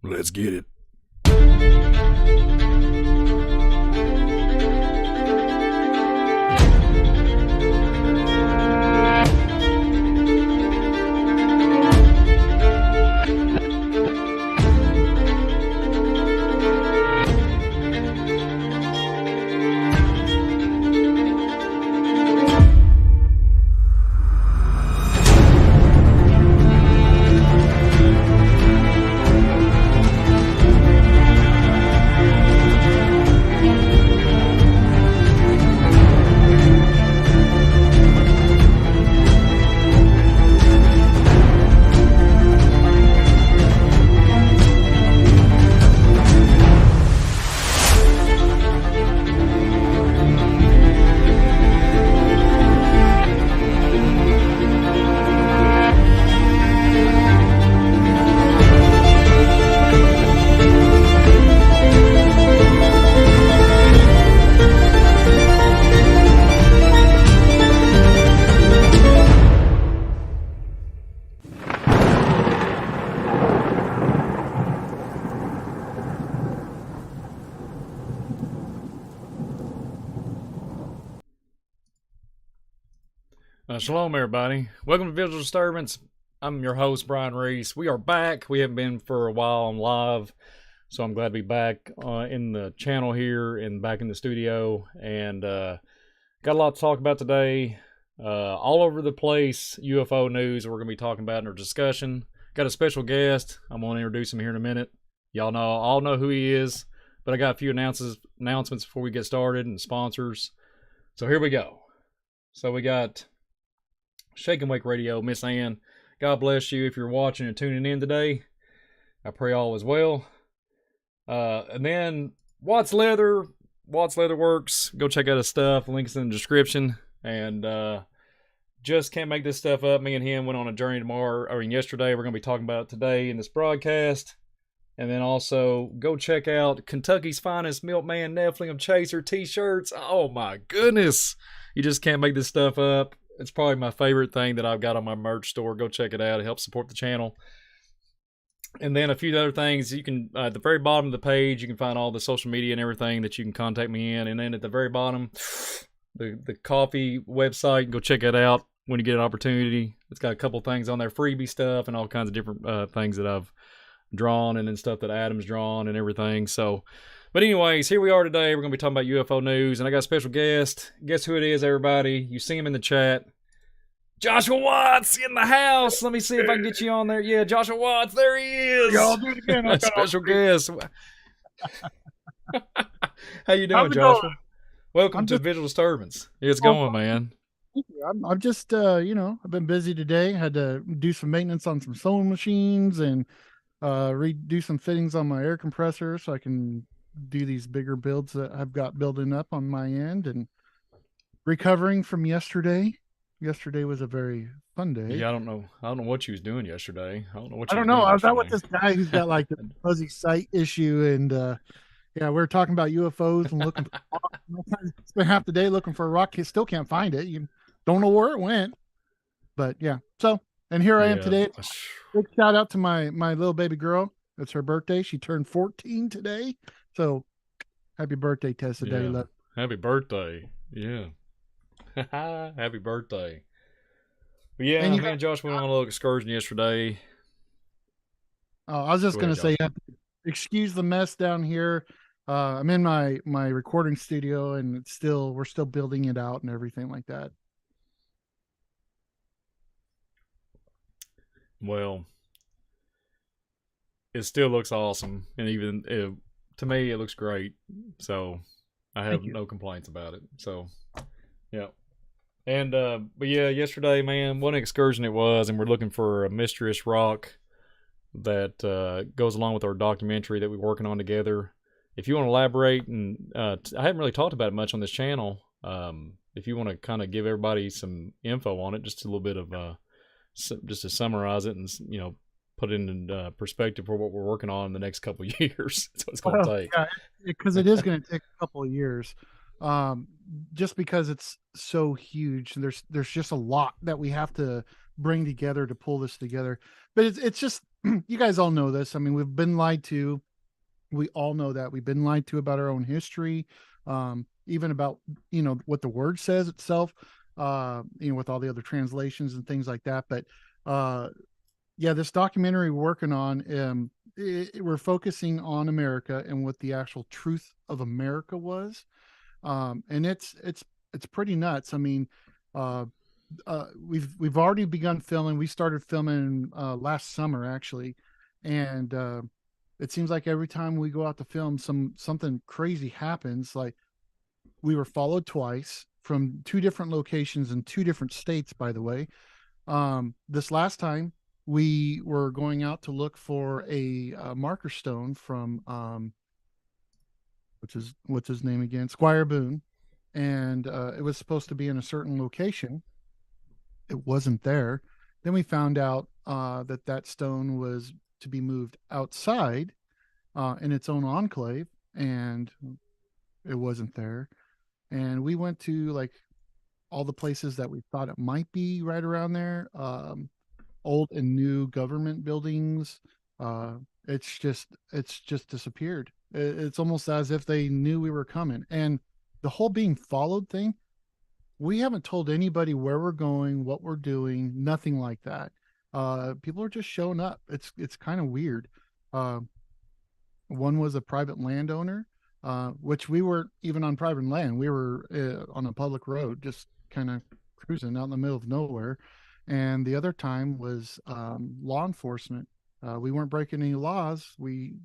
Let's get it. Shalom, everybody. Welcome to Visual Disturbance. I'm your host, Brian Reese. We are back. We haven't been for a while on live, so I'm glad to be back in the channel here and back in the studio. And got a lot to talk about today. All over the place, UFO news we're going to be talking about in our discussion. Got a special guest. I'm going to introduce him here in a minute. Y'all all know who he is, but I got a few announcements before we get started and sponsors. So here we go. So we got Shake and Wake Radio, Miss Ann. God bless you if you're watching and tuning in today. I pray all is well. And then Watts Leather Works. Go check out his stuff. Links in the description. And just can't make this stuff up. Me and him went on a journey yesterday. We're going to be talking about it today in this broadcast. And then also go check out Kentucky's finest Milkman Nephilim Chaser t-shirts. Oh my goodness. You just can't make this stuff up. It's probably my favorite thing that I've got on my merch store. Go check it out. It helps support the channel. And then a few other things. You can, at the very bottom of the page, you can find all the social media and everything that you can contact me in. And then at the very bottom, the coffee website, go check it out when you get an opportunity. It's got a couple things on there, freebie stuff and all kinds of different things that I've drawn and then stuff that Adam's drawn and everything. So, but anyways, here we are today. We're going to be talking about UFO news, and I got a special guest. Guess who it is, everybody? You see him in the chat. Joshua Watts in the house. Let me see if I can get you on there. Yeah, Joshua Watts, there he is. Y'all do it again. Special guest. How you doing, Joshua? Going? Welcome to Visual Disturbance. It's going, man. I'm just, I've been busy today. Had to do some maintenance on some sewing machines and redo some fittings on my air compressor so I can do these bigger builds that I've got building up on my end, and recovering from yesterday. Yesterday was a very fun day. Yeah, I don't know what you was doing yesterday. I don't know. I was out with this guy who's got like the fuzzy sight issue, and we were talking about UFOs and looking for rocks. Spent half the day looking for a rock. He still can't find it. You don't know where it went. But yeah. So, and here I am today. Big shout out to my little baby girl. It's her birthday. She turned 14 today. So happy birthday, Tessa Day. Love. Happy birthday. Yeah. Happy birthday. But yeah, me and Josh went on a little excursion yesterday. Oh, I was just going to say, excuse the mess down here. I'm in my recording studio, and we're still building it out and everything like that. Well, it still looks awesome, and even to me, it looks great. So I have no complaints about it. So, yeah. And but yeah, yesterday, man, what an excursion it was, and we're looking for a mysterious rock that goes along with our documentary that we're working on together. If you want to elaborate, and I haven't really talked about it much on this channel. If you want to kind of give everybody some info on it, just a little bit of just to summarize it and put it in perspective for what we're working on in the next couple of years. That's what it's going to take. Yeah, because it is going to take a couple of years. Just because it's so huge, and there's just a lot that we have to bring together to pull this together. But it's just you guys all know this. I mean, we've been lied to. We all know that we've been lied to about our own history, even about what the word says itself. With all the other translations and things like that. But yeah, this documentary we're working on, we're focusing on America and what the actual truth of America was, and it's pretty nuts. I mean, uh, we've already begun filming. We started filming last summer actually, and it seems like every time we go out to film, something crazy happens. Like we were followed twice from two different locations in two different states, by the way. This last time we were going out to look for a marker stone from what's his name again, Squire Boone, and it was supposed to be in a certain location. It wasn't there. Then we found out that stone was to be moved outside in its own enclave, and it wasn't there. And we went to like all the places that we thought it might be right around there, old and new government buildings. Uh, it's just disappeared. It's almost as if they knew we were coming. And the whole being followed thing, we haven't told anybody where we're going, what we're doing, nothing like that. People are just showing up. It's kind of weird. Uh, One was a private landowner, which we weren't even on private land. We were on a public road, just kind of cruising out in the middle of nowhere. And the other time was law enforcement. We weren't breaking any laws. We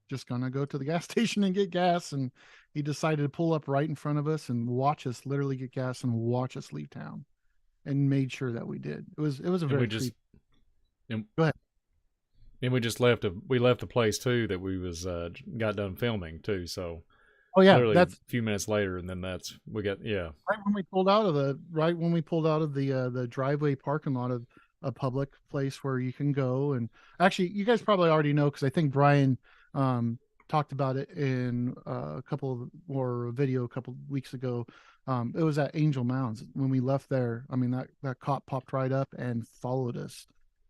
just gonna go to the gas station and get gas. And he decided to pull up right in front of us and watch us literally get gas and watch us leave town, and made sure that we did. It was a And we very just and, Go ahead. and we left a place too that we was got done filming too. So Oh yeah, literally a that's few minutes later, and then we got right when we pulled out of the driveway parking lot of a public place where you can go. And actually you guys probably already know, because I think Brian um talked about it in a couple of or a video a couple of weeks ago. It was at Angel Mounds. When we left there, I mean, that cop popped right up and followed us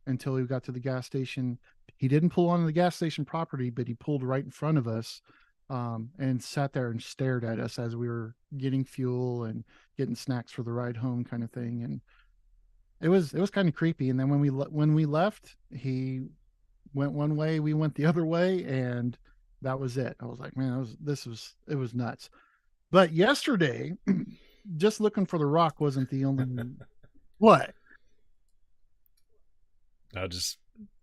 until we got to the gas station. He didn't pull onto the gas station property, but he pulled right in front of us, and sat there and stared at us as we were getting fuel and getting snacks for the ride home, kind of thing. And it was kind of creepy. And then when we left, he went one way, we went the other way, and that was it. I was like, man, it was nuts. But yesterday, just looking for the rock wasn't the only what. I just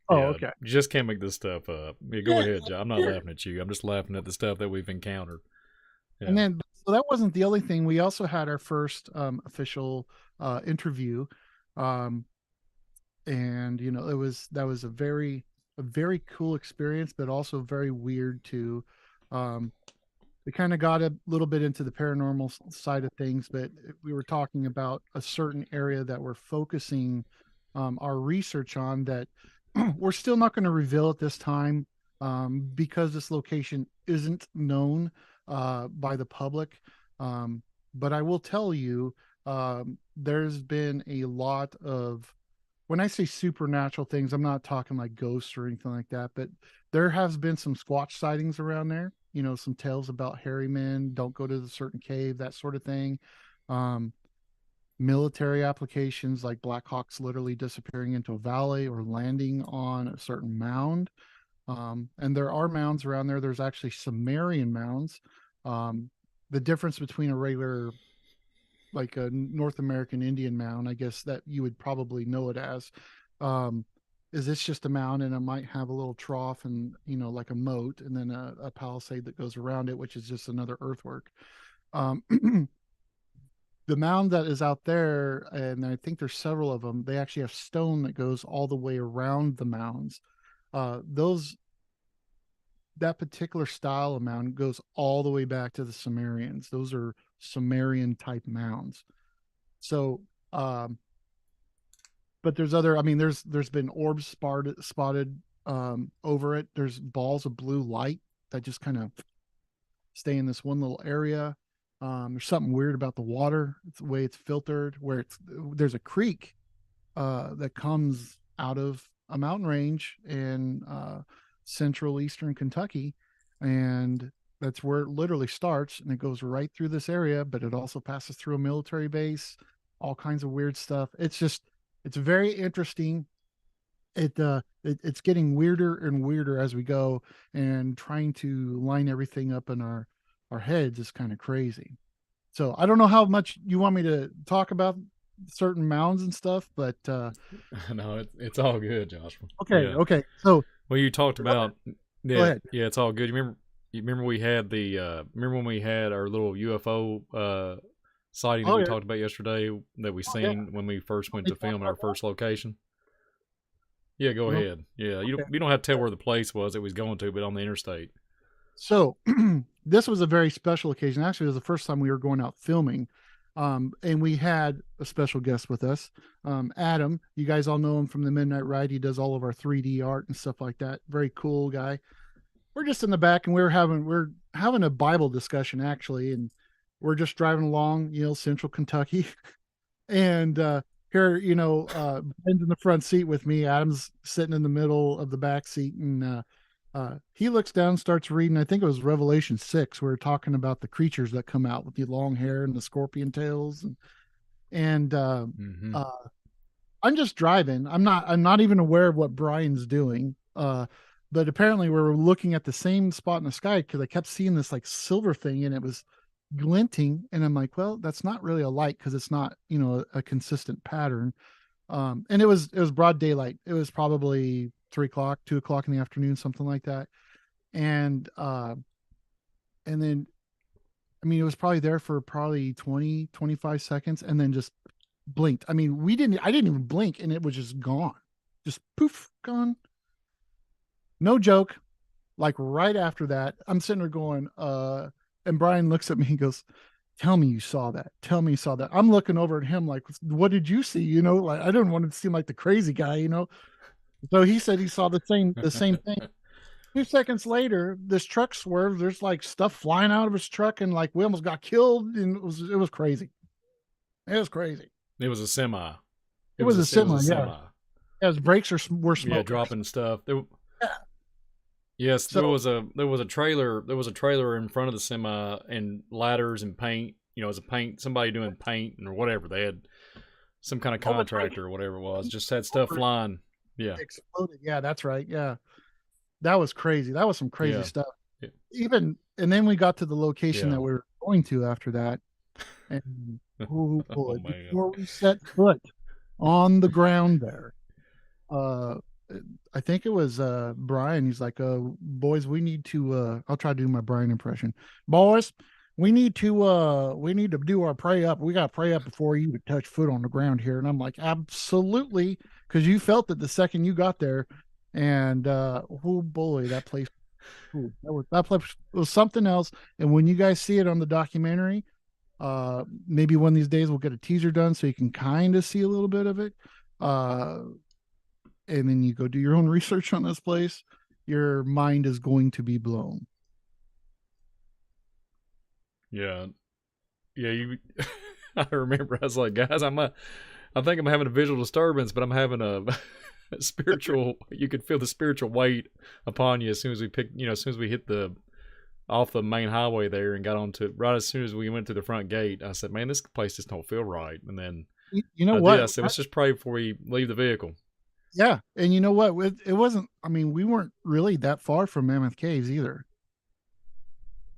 Oh, yeah, okay. you just can't make this stuff up. Yeah, go Yeah, ahead, Joe. I'm not laughing at you. I'm just laughing at the stuff that we've encountered. and Yeah. then so that wasn't the only thing. We also had our first official interview, um, and that was a very cool experience, but also very weird too. Um, we kind of got a little bit into the paranormal side of things, but we were talking about a certain area that we're focusing our research on, that we're still not going to reveal at this time, because this location isn't known by the public. But I will tell you, there's been a lot of, when I say supernatural things, I'm not talking like ghosts or anything like that, but there has been some Squatch sightings around there. Some tales about hairy men, don't go to the certain cave, that sort of thing. Um, Military applications like Black Hawks literally disappearing into a valley or landing on a certain mound. And there are mounds around there. There's actually Sumerian mounds. Um, the difference between a regular, like a North American Indian mound, I guess that you would probably know it as, um, is it's just a mound, and it might have a little trough and, like a moat, and then a palisade that goes around it, which is just another earthwork. Um, the mound that is out there, and I think there's several of them, they actually have stone that goes all the way around the mounds. Those That particular style of mound goes all the way back to the Sumerians. Those are Sumerian type mounds. So, but there's other. I mean, there's been orbs spotted over it. There's balls of blue light that just kind of stay in this one little area. There's something weird about the water. It's the way it's filtered. There's a creek that comes out of a mountain range in central eastern Kentucky, and that's where it literally starts, and it goes right through this area, but it also passes through a military base, all kinds of weird stuff. It's very interesting. It's getting weirder and weirder as we go, and trying to line everything up in our heads is kind of crazy. So I don't know how much you want me to talk about certain mounds and stuff, but No, it's all good, Joshua. okay, Yeah. okay. So Well, you talked about go yeah, ahead. yeah, it's all good. You remember we had the remember when we had our little UFO sighting that Oh we yeah, talked about yesterday that we oh yeah. seen when we first Want went me to to talk film at about our that? first location? Yeah, go You want- ahead. Yeah, Okay. you don't have to tell where the place was that we was going to, but on the interstate. So this was a very special occasion. Actually, it was the first time we were going out filming. And we had a special guest with us, Adam. You guys all know him from the Midnight Ride. He does all of our 3D art and stuff like that. Very cool guy. We're just in the back, and we're having a Bible discussion actually, and we're just driving along, central Kentucky. And here, Ben's in the front seat with me. Adam's sitting in the middle of the back seat, and he looks down, starts reading. I think it was Revelation 6. We were talking about the creatures that come out with the long hair and the scorpion tails, and Mm-hmm. uh, I'm just driving. I'm not even aware of what Brian's doing. But apparently we were looking at the same spot in the sky because I kept seeing this like silver thing, and it was glinting, and I'm like, well, that's not really a light because it's not, a consistent pattern. And it was broad daylight. It was probably 3 o'clock, 2 o'clock in the afternoon, something like that. And then, I mean, it was probably there for probably 20, 25 seconds, and then just blinked. I mean, I didn't even blink, and it was just gone, just poof, gone. No joke. Like right after that, I'm sitting there going, and Brian looks at me, he goes, tell me you saw that. Tell me you saw that. I'm looking over at him like, what did you see? Like I didn't want to seem like the crazy guy. So he said he saw the same thing. 2 seconds later, this truck swerved. There's like stuff flying out of his truck, and like we almost got killed. And it was crazy. It was crazy. It was a semi. It was a It was a semi, yeah. semi. Yeah, his brakes were Yeah, smokers. dropping stuff. Yeah. Yes, So there was a trailer in front of the semi and ladders and paint. You know, as a paint somebody doing paint or whatever. They had some kind of oh, that's right. contractor or whatever it was. Just had stuff flying. Yeah, Exploded. Yeah, that's right. Yeah, that was crazy. That was some crazy yeah, stuff. yeah. Even and then we got to the location Yeah. that we were going to after that, and oh Oh boy, man. before we set foot on the ground there, uh, I think it was Brian. He's like, boys, we need to. I'll try to do my Brian impression. Boys, we need to do our pray up. We got to pray up before you would touch foot on the ground here. And I'm like, absolutely, because you felt it the second you got there. And oh boy, that place, that place was something else. And when you guys see it on the documentary, maybe one of these days we'll get a teaser done so you can kind of see a little bit of it. And then you go do your own research on this place. Your mind is going to be blown. Yeah, yeah. You, I remember. I was like, guys, I think I'm having a visual disturbance, but I'm having a spiritual. You could feel the spiritual weight upon you as soon as we picked. You know, as soon as we hit the off the main highway there and got onto right as soon as we went through the front gate. I said, man, this place just don't feel right. And then You know I what? did. I said, let's just pray before we leave the vehicle. Yeah, and you know what? It wasn't. I mean, we weren't really that far from Mammoth Caves either.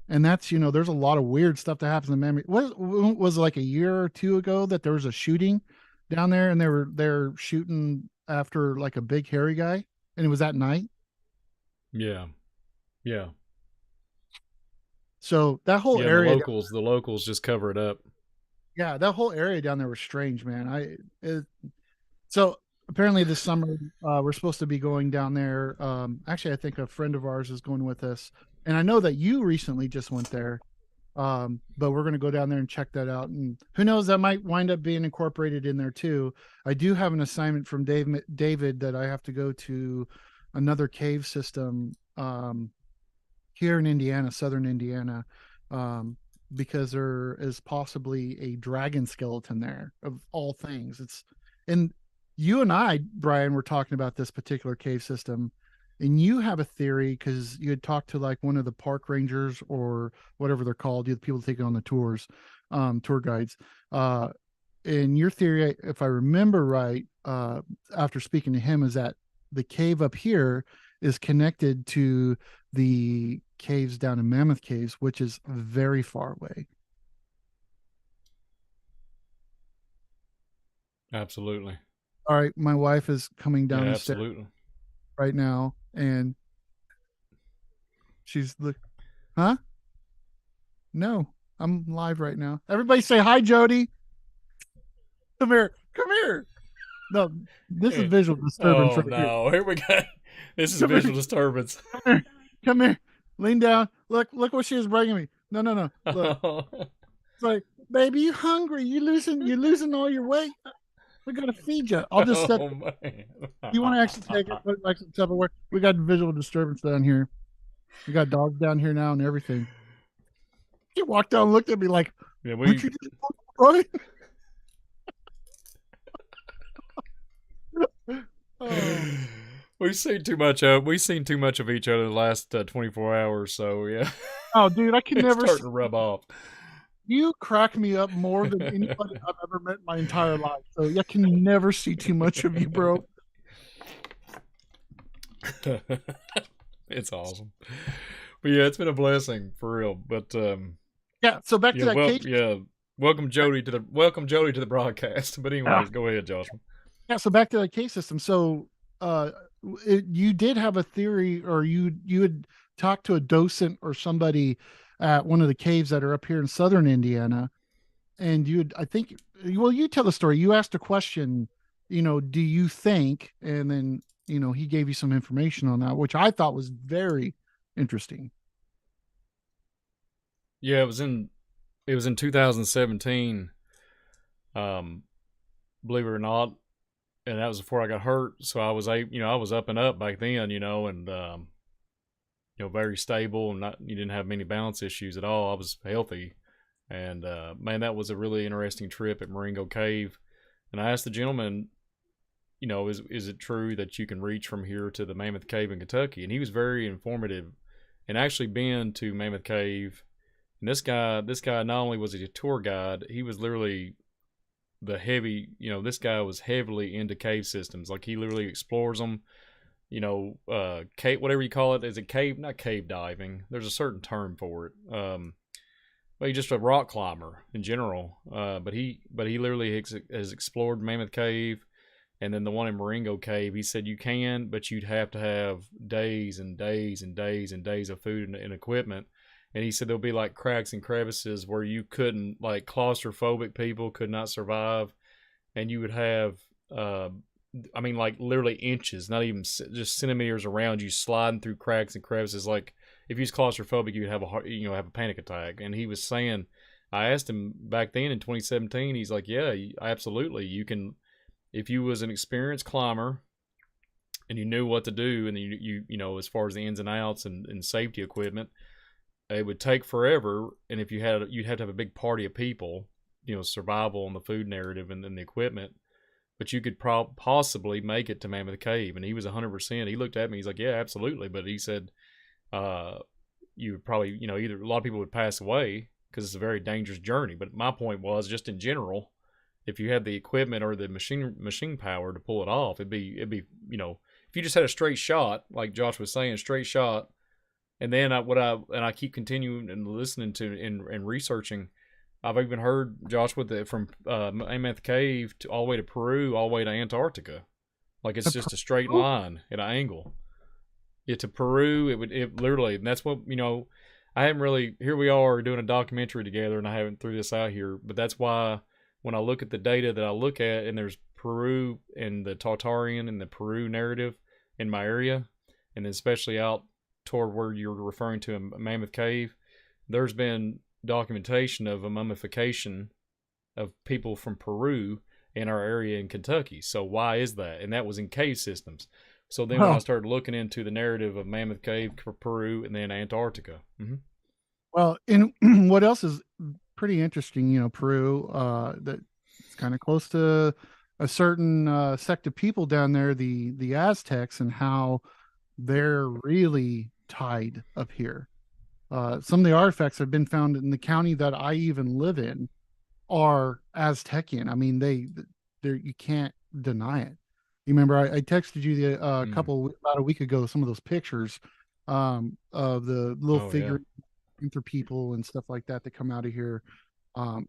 And that's there's a lot of weird stuff that happens in Mammoth. What was it, like a year or two ago that there was a shooting down there, and they're shooting after like a big hairy guy, and it was at night. Yeah, yeah, So that whole yeah. And area, the locals just cover it up. yeah, that whole area down there was strange, man. So apparently this summer we're supposed to be going down there. Actually, I think a friend of ours is going with us, and I know that you recently just went there. But we're going to go down there and check that out, and who knows, that might wind up being incorporated in there too. I do have an assignment from David that I have to go to another cave system here in Indiana, southern Indiana, because there is possibly a dragon skeleton there of all things. And you and I, Brian, were talking about this particular cave system, and you have a theory because you had talked to like one of the park rangers or whatever they're called, the people taking on the tours, tour guides. And your theory, if I remember right, after speaking to him, is that the cave up here is connected to the caves down in Mammoth Caves, which is very far away. Absolutely. All right, my wife is coming Yeah, down the stairs absolutely. right now, and she's look, huh? No, I'm live right now. Everybody say hi, Jody. Come here. Come here. No, this is visual disturbance Oh right here. no, here we go. This is Come visual here. disturbance. Come here. Come here. Lean down. Look what she is bringing me. No, no, no. Look. It's like, baby, you hungry. You're losing all your weight. We gotta feed you. I'll just set. Oh man. You want to actually take it, put it like some Tupperware. We got visual disturbance down here. We got dogs down here now and everything. He walked down and looked at me like, Yeah, what you just right? Oh. We've seen too much of each other the last 24 hours, so yeah. Oh, dude, I can it's never starting to rub off. You crack me up more than anybody I've ever met in my entire life. So I can never see too much of you, bro. It's awesome. But yeah, it's been a blessing for real. But yeah, so back to that case. Yeah. Welcome Jody to the broadcast. But anyways, go ahead, Joshua. Yeah, so back to that case system. So you did have a theory, or you had talked to a docent or somebody at one of the caves that are up here in southern Indiana, and you tell the story. You asked a question, do you think, and then he gave you some information on that, which I thought was very interesting. Yeah, it was in 2017. Believe it or not, and that was before I got hurt. So I was I was up and up back then, and very stable, and you didn't have many balance issues at all. I was healthy, and man, that was a really interesting trip at Marengo Cave. And I asked the gentleman, is it true that you can reach from here to the Mammoth Cave in Kentucky? And he was very informative, and actually been to Mammoth Cave. And this guy not only was he a tour guide, he was literally this guy was heavily into cave systems. Like, he literally explores them. Cave, whatever you call it. Is it cave? Not cave diving. There's a certain term for it. But he's just a rock climber in general. But he literally has explored Mammoth Cave, and then the one in Marengo Cave. He said you can, but you'd have to have days and days and days and days of food and equipment. And he said there'll be like cracks and crevices where you couldn't, like claustrophobic people could not survive, and you would have like literally inches, not even just centimeters around you, sliding through cracks and crevices. Like, if you was claustrophobic, you'd have a panic attack. And he was saying, I asked him back then in 2017, he's like, yeah, absolutely, you can, if you was an experienced climber and you knew what to do, and you as far as the ins and outs and safety equipment, it would take forever. And if you'd have to have a big party of people, survival and the food narrative and then the equipment. But you could possibly make it to Mammoth Cave. And he was 100%. He looked at me. He's like, yeah, absolutely. But he said, you would probably, either a lot of people would pass away because it's a very dangerous journey. But my point was, just in general, if you had the equipment or the machine power to pull it off, it'd be, if you just had a straight shot, like Josh was saying, straight shot. And then I keep continuing and listening to and researching. I've even heard, Josh, from Mammoth Cave all the way to Peru, all the way to Antarctica. Like, it's just a straight line at an angle. Yeah, to Peru, it literally, and that's what, I haven't really, here we are doing a documentary together, and I haven't threw this out here, but that's why when I look at the data that I look at, and there's Peru and the Tartarian and the Peru narrative in my area, and especially out toward where you're referring to in Mammoth Cave, there's been documentation of a mummification of people from Peru in our area in Kentucky. So why is that? And that was in cave systems. So then when I started looking into the narrative of Mammoth Cave, Peru, and then Antarctica. Mm-hmm. Well, and what else is pretty interesting, Peru, that it's kind of close to a certain sect of people down there, the Aztecs, and how they're really tied up here. Some of the artifacts that have been found in the county that I even live in are Aztecian. I mean, they you can't deny it. You remember I texted you about a week ago some of those pictures of the little Oh yeah. figure Panther people and stuff like that that come out of here. Um,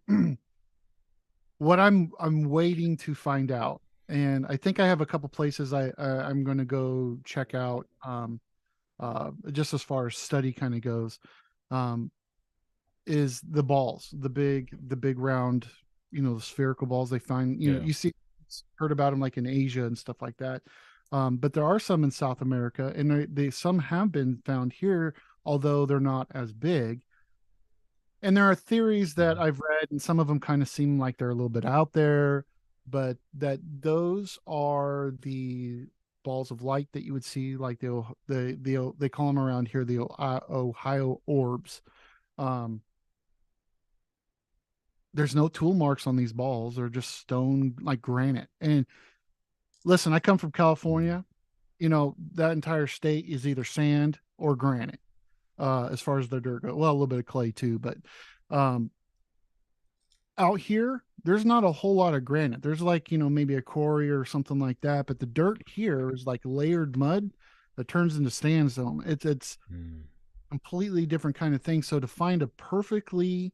what I'm waiting to find out, and I think I have a couple places I'm going to go check out. Just as far as study kind of goes, um, is the balls, the big round, the spherical balls they find. Yeah. You see, heard about them like in Asia and stuff like that. But there are some in South America, and they some have been found here, although they're not as big. And there are theories that I've read, and some of them kind of seem like they're a little bit out there, but that those are the balls of light that you would see, like they call them around here the Ohio orbs. Um, there's no tool marks on these balls; they're just stone like granite. And listen, I come from California. That entire state is either sand or granite, as far as their dirt goes. Well, a little bit of clay too, but um, out here, there's not a whole lot of granite. There's like, maybe a quarry or something like that, but the dirt here is like layered mud that turns into sandstone. It's completely different kind of thing. So to find a perfectly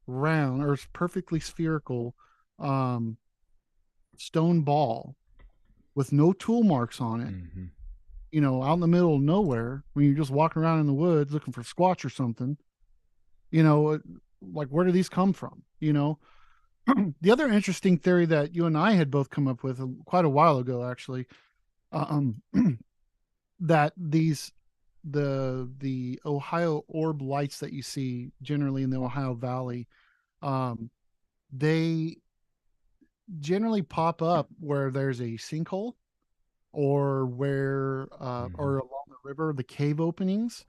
round or perfectly spherical um, stone ball with no tool marks on it, out in the middle of nowhere when you're just walking around in the woods looking for squatch or something, like where do these come from? The other interesting theory that you and I had both come up with quite a while ago, actually, um, that the Ohio orb lights that you see generally in the Ohio Valley, they generally pop up where there's a sinkhole or where or along the river, the cave openings.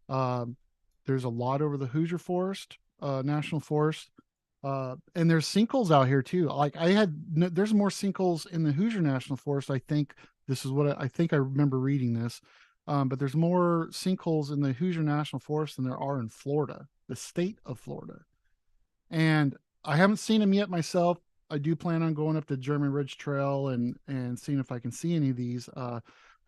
Um, there's a lot over the Hoosier Forest, National Forest. And there's sinkholes out here too. Like there's more sinkholes in the Hoosier National Forest. I think this is what I think I remember reading this. But there's more sinkholes in the Hoosier National Forest than there are in Florida, the state of Florida. And I haven't seen them yet myself. I do plan on going up the German Ridge Trail and seeing if I can see any of these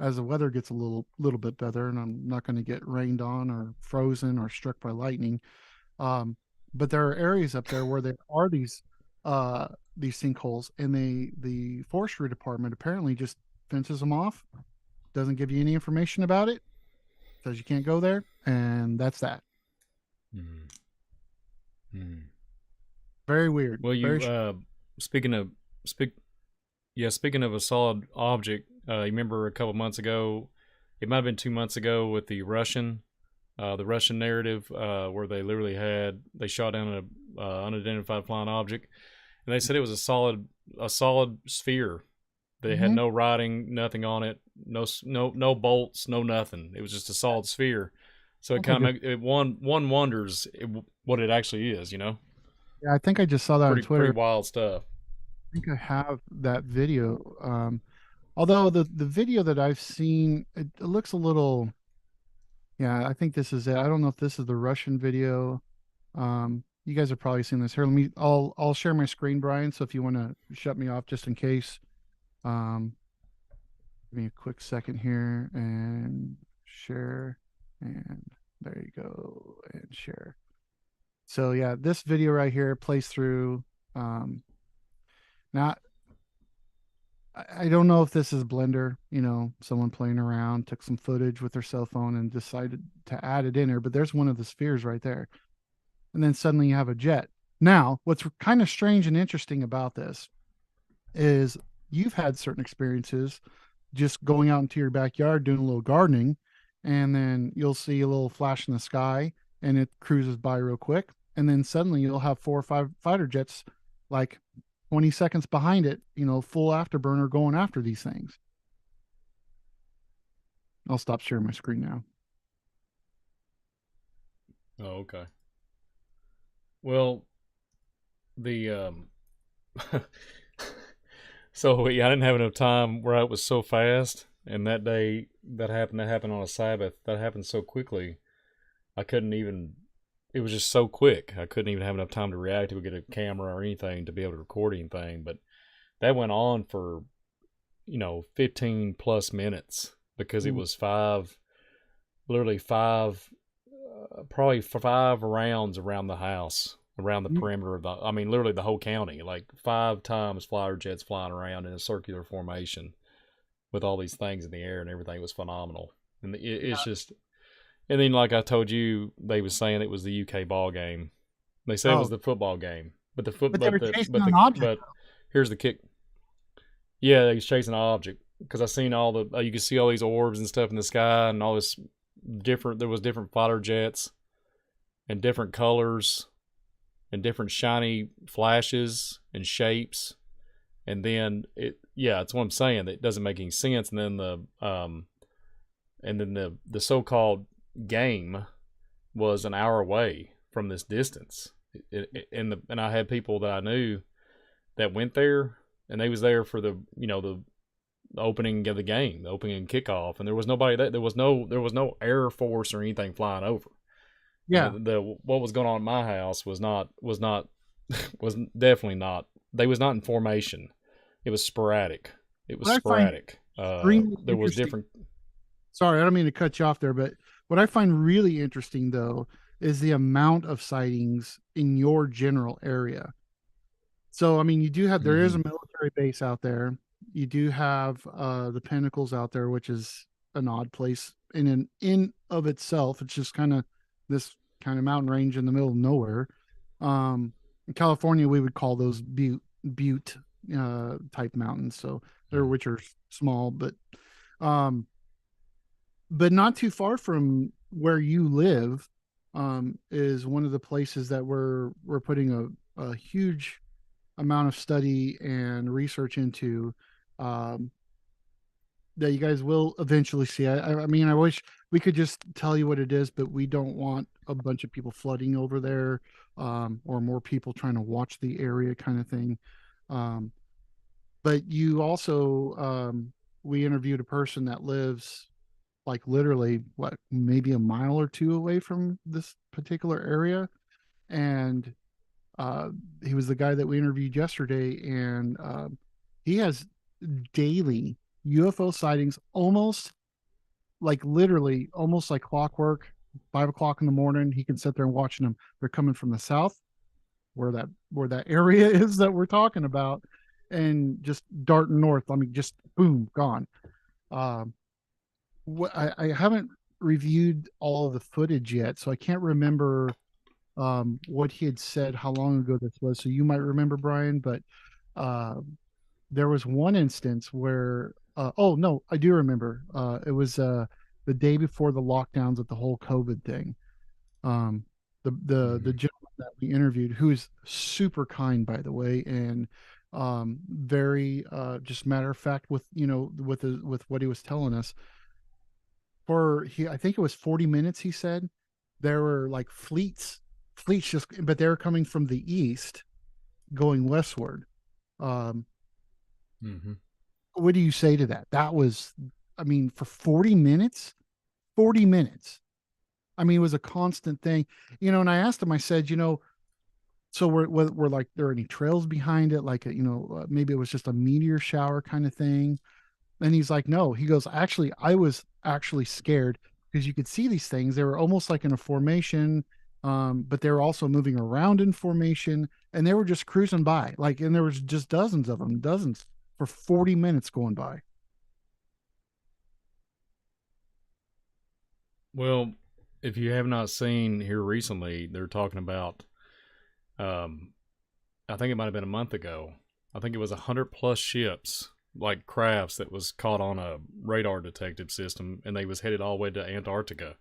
as the weather gets a little bit better and I'm not going to get rained on or frozen or struck by lightning. But there are areas up there where there are these sinkholes, and the forestry department apparently just fences them off, doesn't give you any information about it, says you can't go there, and that's that. Very weird. Well, Very speaking of speaking of a solid object, you remember a couple months ago, it might have been 2 months ago, with the Russian narrative, where they shot down a unidentified flying object, and they said it was a solid sphere. They had no writing, nothing on it, no bolts, no nothing. It was just a solid sphere. So it kind of one wonders what it actually is. Yeah, I think I just saw that on Twitter. Pretty wild stuff. I think I have that video. Although the video that I've seen, it looks a little. Yeah, I think this is it. I don't know if this is the Russian video. You guys have probably seen this. Here, I'll share my screen, Brian. So if you want to shut me off just in case, give me a quick second here and share, and there you go, and share. So yeah, this video right here plays through. Now I don't know if this is Blender, someone playing around, took some footage with their cell phone and decided to add it in there, but there's one of the spheres right there. And then suddenly you have a jet. Now, what's kind of strange and interesting about this is you've had certain experiences just going out into your backyard doing a little gardening, and then you'll see a little flash in the sky and it cruises by real quick. And then suddenly you'll have 4 or 5 fighter jets like 20 seconds behind it, full afterburner going after these things. I'll stop sharing my screen now. Oh, okay. Well, the So yeah, I didn't have enough time where it was so fast, and that day that happened on a Sabbath. That happened so quickly. I couldn't even. It was just so quick. I couldn't even have enough time to react to get a camera or anything to be able to record anything. But that went on for 15 plus minutes because it was literally probably 5 rounds around the house, around the perimeter of I mean, literally the whole county, like 5 times fighter jets flying around in a circular formation with all these things in the air, and everything was phenomenal. And it's just, and then like I told you, they was saying it was the UK ball game. They said it was Oh, the football game, but but they were chasing an object. but here's the kick. Yeah, they was chasing an object because I seen all the you could see all these orbs and stuff in the sky and all this different. There was different fighter jets and different colors and different shiny flashes and shapes. And then it's what I'm saying. It doesn't make any sense. And then the so-called game was an hour away from this distance. And I had people that I knew that went there, and they was there for the opening of the game, the opening kickoff, and there was nobody there was no Air Force or anything flying over. Yeah. The what was going on at my house was definitely not. They was not in formation. It was sporadic. It was sporadic. There was different. Sorry, I don't mean to cut you off there, but what I find really interesting though is the amount of sightings in your general area. So I mean, you do have there is a military base out there. You do have the Pinnacles out there, which is an odd place in of itself. It's just kind of this kind of mountain range in the middle of nowhere. In California, we would call those butte type mountains. So which are small, but not too far from where you live is one of the places that we're putting a huge amount of study and research into that you guys will eventually see. I mean, I wish we could just tell you what it is, but we don't want a bunch of people flooding over there or more people trying to watch the area kind of thing. But you also, we interviewed a person that lives like literally maybe a mile or two away from this particular area. And he was the guy that we interviewed yesterday, and he has daily UFO sightings, almost like literally almost like clockwork. 5 o'clock in the morning, he can sit there and watching them. They're coming from the south, where that area is that we're talking about, and just darting north. I mean, just boom, gone. I haven't reviewed all of the footage yet, so I can't remember what he had said, how long ago this was. So you might remember, Brian, but there was one instance where oh no, I do remember. It was the day before the lockdowns with the whole COVID thing. The gentleman that we interviewed, who is super kind, by the way, and very just matter of fact with with what he was telling us. I think it was 40 minutes. He said there were like fleets just, but they were coming from the east, going westward. What do you say to that? That was, I mean, for 40 minutes. I mean, it was a constant thing, and I asked him, I said, so we're like, there are any trails behind it? Like, maybe it was just a meteor shower kind of thing. And he's like, no, he goes, actually, I was actually scared because you could see these things. They were almost like in a formation, but they were also moving around in formation, and they were just cruising by. Like, and there was just dozens of them, for 40 minutes going by. Well, if you have not seen here recently, they're talking about, I think it might have been a month ago. I think it was 100+ ships, like crafts, that was caught on a radar detective system, and they was headed all the way to Antarctica.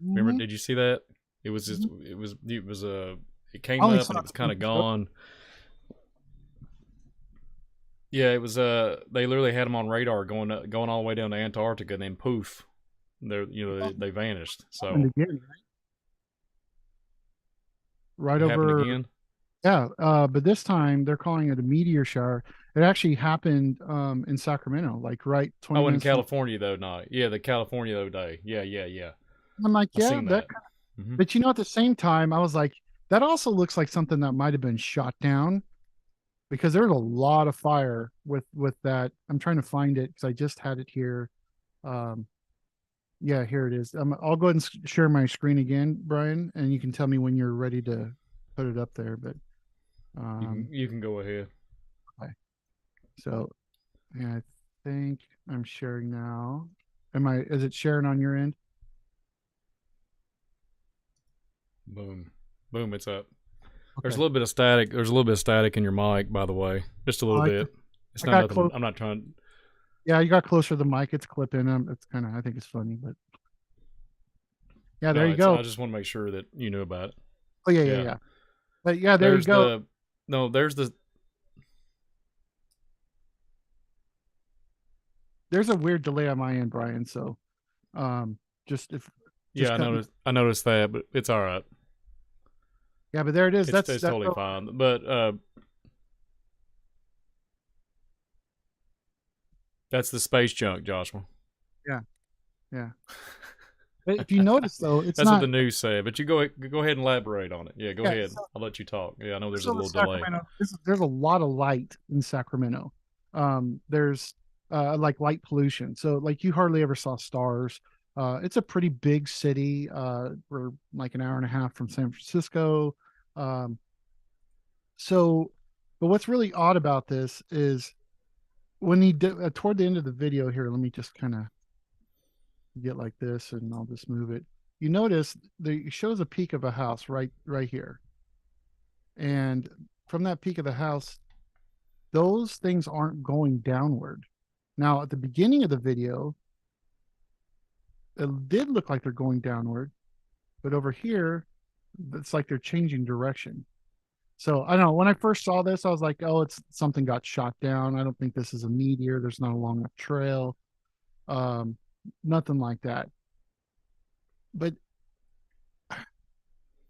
Remember? Did you see that? It was just, it came up and it was kind of gone. Yeah, it was they literally had them on radar going all the way down to Antarctica, and then poof, they vanished. So and again, right it over happened again. Yeah, but this time they're calling it a meteor shower. It actually happened in Sacramento, like right 20 Oh, in minutes from. California though, not yeah, the California though day. Yeah, yeah, yeah. I'm like, I yeah, seen that. that. Hmm. But at the same time, I was like, that also looks like something that might have been shot down because there's a lot of fire with that. I'm trying to find it because I just had it here. Um, yeah, here it is. I'll go ahead and share my screen again, Brian, and you can tell me when you're ready to put it up there. But You can go ahead. okay. So yeah, I think I'm sharing now. Am I? Is it sharing on your end? Boom, boom. It's up. There's a Okay. little bit of static. There's a little bit of static in your mic, by the way, just a Oh, little bit. It's I not got nothing. close. I'm not trying. Yeah, you got closer to the mic. It's clipping. It's kind of. I think it's funny, but yeah, there No, you it's. go. I just want to make sure that you knew about it. Oh yeah, yeah, Yeah. yeah. But yeah, there you There's go. the. No, there's the. There's a weird delay on my end, Brian. So, um, just if just Yeah, I cut me. noticed. I noticed that, but it's all right. Yeah, but there it is. It's That's totally fine. But that's the space junk, Joshua. yeah, yeah. But if you notice though, it's That's what not. the news said. But you go ahead and elaborate on it. Yeah, go Yeah. ahead. I'll let you talk. Yeah, I know there's a So the little delay. Sacramento, there's a lot of light in Sacramento. There's like light pollution. So like you hardly ever saw stars. It's a pretty big city. We're like an hour and a half from San Francisco. Um, so, but what's really odd about this is when he did toward the end of the video here, let me just kind of get like this and I'll just move it. You notice it shows a peak of a house right here. And from that peak of the house, those things aren't going downward. Now, at the beginning of the video, it did look like they're going downward, but over here, it's like they're changing direction. So I don't know. When I first saw this, I was like, oh, it's something got shot down. I don't think this is a meteor. There's not a long enough trail. Um, Nothing like that. But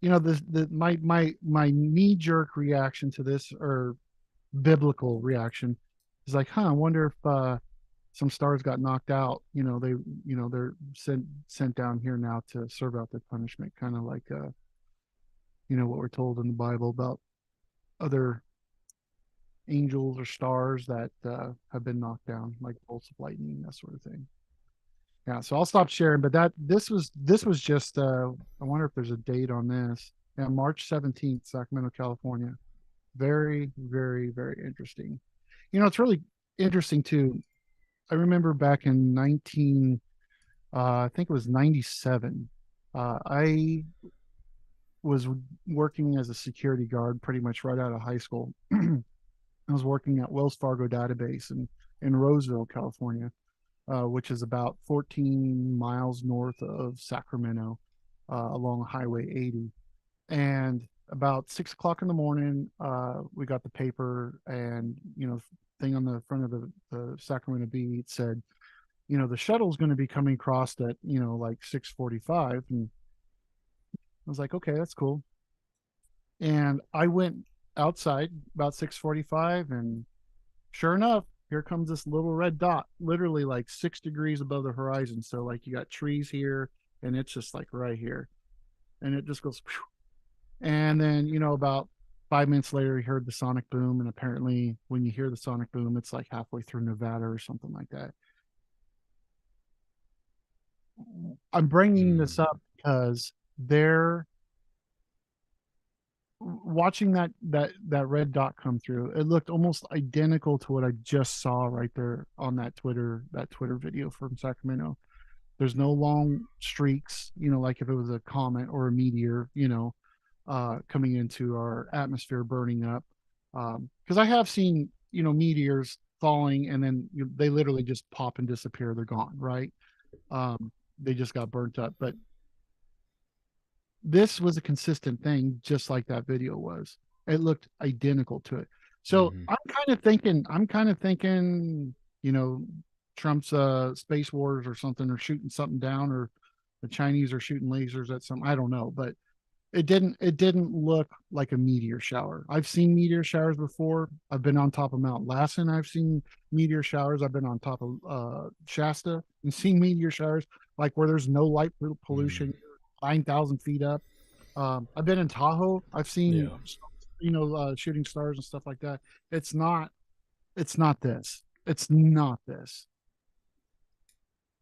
my knee jerk reaction to this or biblical reaction is like, I wonder if some stars got knocked out. They're sent down here now to serve out their punishment, kind of like what we're told in the Bible about other angels or stars that have been knocked down, like bolts of lightning, that sort of thing. Yeah, so I'll stop sharing. But this was just I wonder if there's a date on this. Yeah, March 17th, Sacramento, California. Very, very, very interesting. It's really interesting too. I remember back in 19 I think it was 97. I was working as a security guard pretty much right out of high school. I was working at Wells Fargo database in Roseville, California, which is about 14 miles north of Sacramento, along Highway 80. And about 6 o'clock in the morning, we got the paper and, thing on the front of the Sacramento Bee. It said, the shuttle's going to be coming across at, like 6:45. And I was like, okay, that's cool. And I went outside about 6:45 and sure enough, here comes this little red dot, literally like 6 degrees above the horizon. So like you got trees here and it's just like right here. And it just goes, and then, about 5 minutes later, he heard the sonic boom. And apparently, when you hear the sonic boom, it's like halfway through Nevada or something like that. I'm bringing this up because they're watching that red dot come through. It looked almost identical to what I just saw right there on that Twitter video from Sacramento. There's no long streaks, like if it was a comet or a meteor, coming into our atmosphere, burning up. Because I have seen, meteors falling and then they literally just pop and disappear. They're gone, right? They just got burnt up. But this was a consistent thing, just like that video was. It looked identical to it. So I'm kind of thinking, Trump's space wars or something, or shooting something down, or the Chinese are shooting lasers at some, I don't know, but it didn't look like a meteor shower. I've seen meteor showers before. I've been on top of Mount Lassen. I've seen meteor showers. I've been on top of Shasta and seen meteor showers like where there's no light Mm, pollution, 9,000 feet up. I've been in Tahoe. I've seen, yeah. shooting stars and stuff like that. It's not. It's not this. It's not this.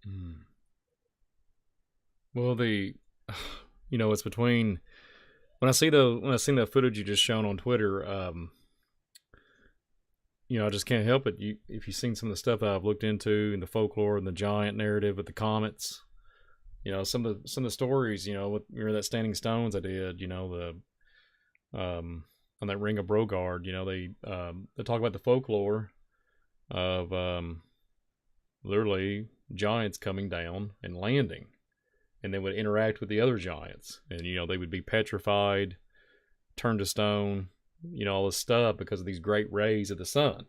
Mm. Well, it's between when I seen the footage you just shown on Twitter. I just can't help it. If you've seen some of the stuff that I've looked into in the folklore and the giant narrative with the comets, some of the stories, remember that Standing Stones I did, on that Ring of Brogard, they talk about the folklore of literally giants coming down and landing, and they would interact with the other giants, and they would be petrified, turned to stone, all this stuff because of these great rays of the sun.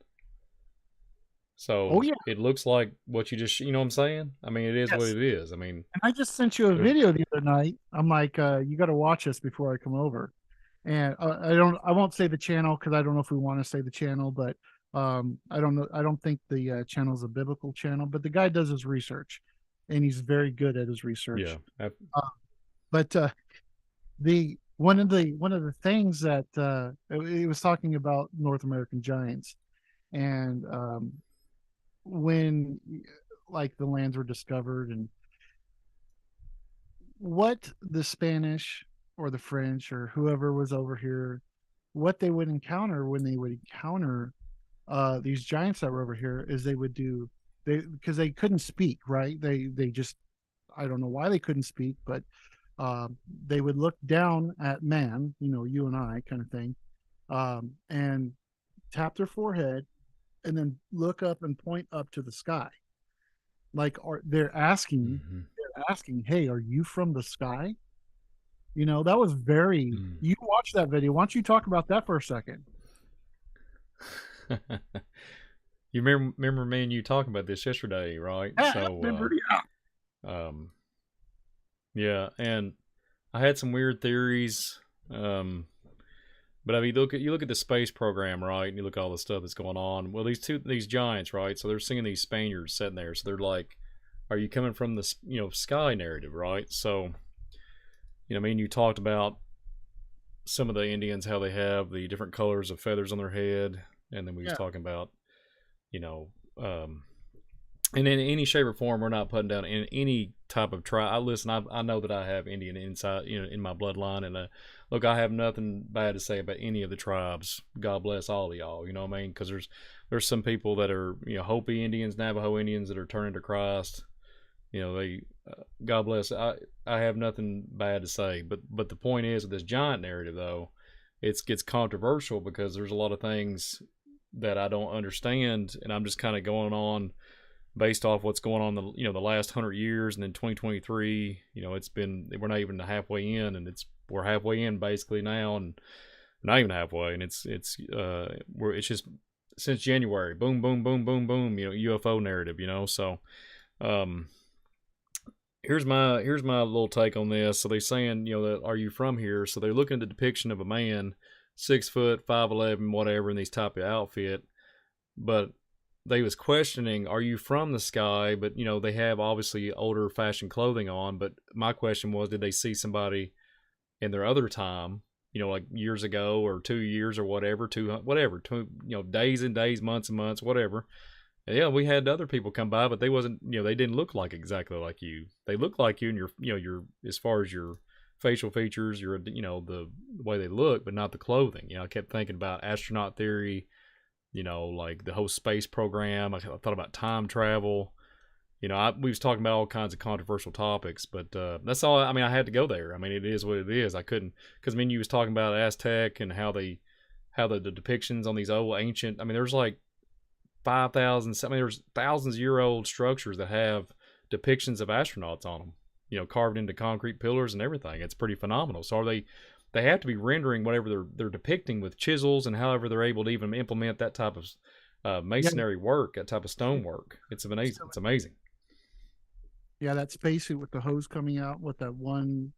Oh So yeah. it looks like what you just, what I'm saying? I mean, it is what Yes. it is. I mean, And I just sent you a there's, video the other night. I'm like, you got to watch this before I come over. And I won't say the channel because I don't know if we want to say the channel, but I don't know. I don't think the channel is a biblical channel, but the guy does his research, and he's very good at his yeah, research. But the one of the things that it was talking about North American giants, and when like the lands were discovered and what the Spanish or the French or whoever was over here, what they would encounter when they would encounter these giants that were over here is they would do they because they couldn't speak, right? They just I don't know why they couldn't speak, but they would look down at man, you and I kind of thing, and tap their forehead and then look up and point up to the sky, like mm-hmm. they're asking, hey, are you from the sky? That was very. Mm. You watch that video. Why don't you talk about that for a second? You remember me and you talking about this yesterday, right? Yeah, I So, remember. Yeah. um, yeah, and I had some weird theories. But I mean, you look at the space program, right? And you look at all the stuff that's going on. Well, these giants, right? So they're seeing these Spaniards sitting there. So they're like, "Are you coming from the sky narrative, right?" So, I mean, you talked about some of the Indians, how they have the different colors of feathers on their head, and then we was Yeah. talking about, you know, um, and in any shape or form, we're not putting down in any type of tribe. I know that I have Indian inside, in my bloodline, and look, I have nothing bad to say about any of the tribes. God bless all of y'all. You know what I mean? Because there's some people that are Hopi Indians, Navajo Indians that are turning to Christ. They God bless. I have nothing bad to say, but the point is with this giant narrative though, it gets controversial because there's a lot of things that I don't understand, and I'm just kind of going on based off what's going on the last 100 years, and then 2023. We're not even halfway in, and we're halfway in basically now, and not even halfway, and it's just since January, boom, boom, boom, boom, boom. UFO narrative. So. Um, here's my little take on this. So they're saying, that are you from here? So they're looking at the depiction of a man, 6 foot, 5'11", whatever, in these type of outfit. But they was questioning, are you from the sky? But they have obviously older fashioned clothing on. But my question was, did they see somebody in their other time? Like years ago or 2 years or whatever, days and days, months and months, whatever. Yeah, we had other people come by, but they wasn't, they didn't look like exactly like you. They look like you, and your as far as your facial features, the way they look, but not the clothing. I kept thinking about astronaut theory, like the whole space program. I thought about time travel. We was talking about all kinds of controversial topics, but that's all. I mean, I had to go there. I mean, it is what it is. I couldn't, because you was talking about Aztec and how the depictions on these old ancient. I mean, there's like 5,000. I mean, there's thousands-year-old structures that have depictions of astronauts on them. Carved into concrete pillars and everything. It's pretty phenomenal. So are they? They have to be rendering whatever they're depicting with chisels, and however they're able to even implement that type of Yeah. masonry work, that type of stone work. It's amazing. It's amazing. Yeah, that spacesuit with the hose coming out with that one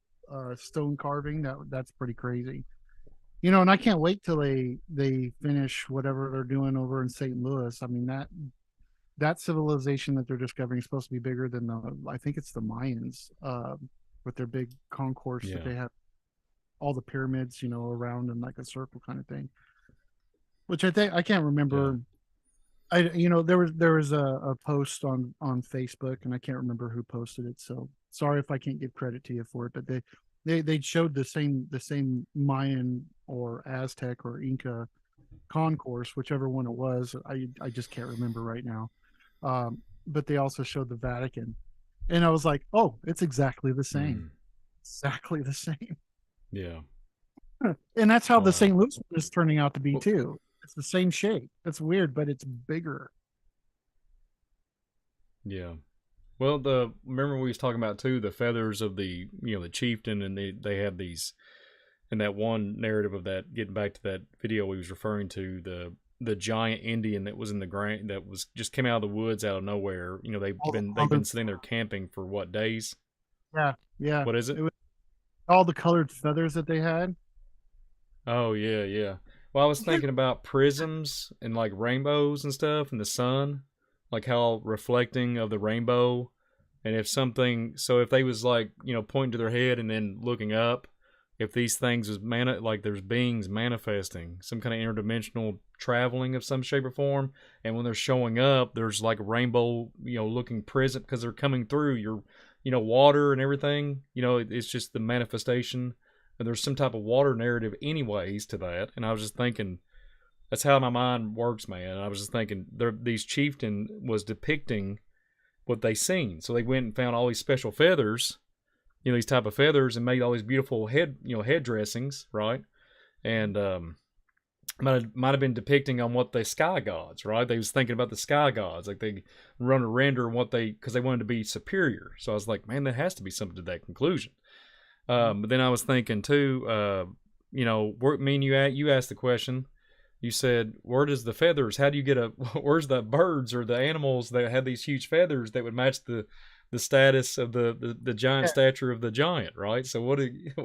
stone carving. That's pretty crazy. You know, and I can't wait till they finish whatever they're doing over in St. Louis. I mean, that civilization that they're discovering is supposed to be bigger than I think it's the Mayans, with their big concourse that Yeah. they have all the pyramids, you know, around in like a circle kind of thing. Which I can't Yeah. remember. There was a post on Facebook, and I can't remember who posted it. So sorry if I can't give credit to you for it, but they showed the same Mayan or Aztec or Inca concourse, whichever one it was. I just can't remember right now. But they also showed the Vatican, and I was like, oh, it's exactly the same, Mm. exactly the same. Yeah. And that's how the Wow. St. Louis one is turning out to be Well, too. It's the same shape. It's weird, but it's bigger. yeah. Well, remember we was talking about too the feathers of the chieftain, and they have these in that one narrative of that. Getting back to that video we was referring to, the giant Indian that was in the ground that was just came out of the woods out of nowhere. You know All the they've been colored, sitting there camping for what, days? yeah, yeah. What is It it? was all the colored feathers that they had. Oh yeah, yeah. Well, I was thinking about prisms and like rainbows and stuff in the sun, like how reflecting of the rainbow. And if something, so if they was like pointing to their head and then looking up, if these things was like there's beings manifesting some kind of interdimensional traveling of some shape or form, and when they're showing up, there's like rainbow looking prism because they're coming through your water and everything. It's just the manifestation. And there's some type of water narrative anyways to that. And I was just thinking that's how my mind works, man. And I was just thinking these chieftain was depicting what they seen. So they went and found all these special feathers, these type of feathers, and made all these beautiful head dressings, right? And might have been depicting on what the sky gods, right? They was thinking about the sky gods, like they run a render what they because they wanted to be superior. So I was like, man, there has to be something to that conclusion. But then I was thinking too, me and you asked the question. You said, where does the feathers? How do you get where's the birds or the animals that have these huge feathers that would match the status of the giant Yeah. stature of the giant, right? So what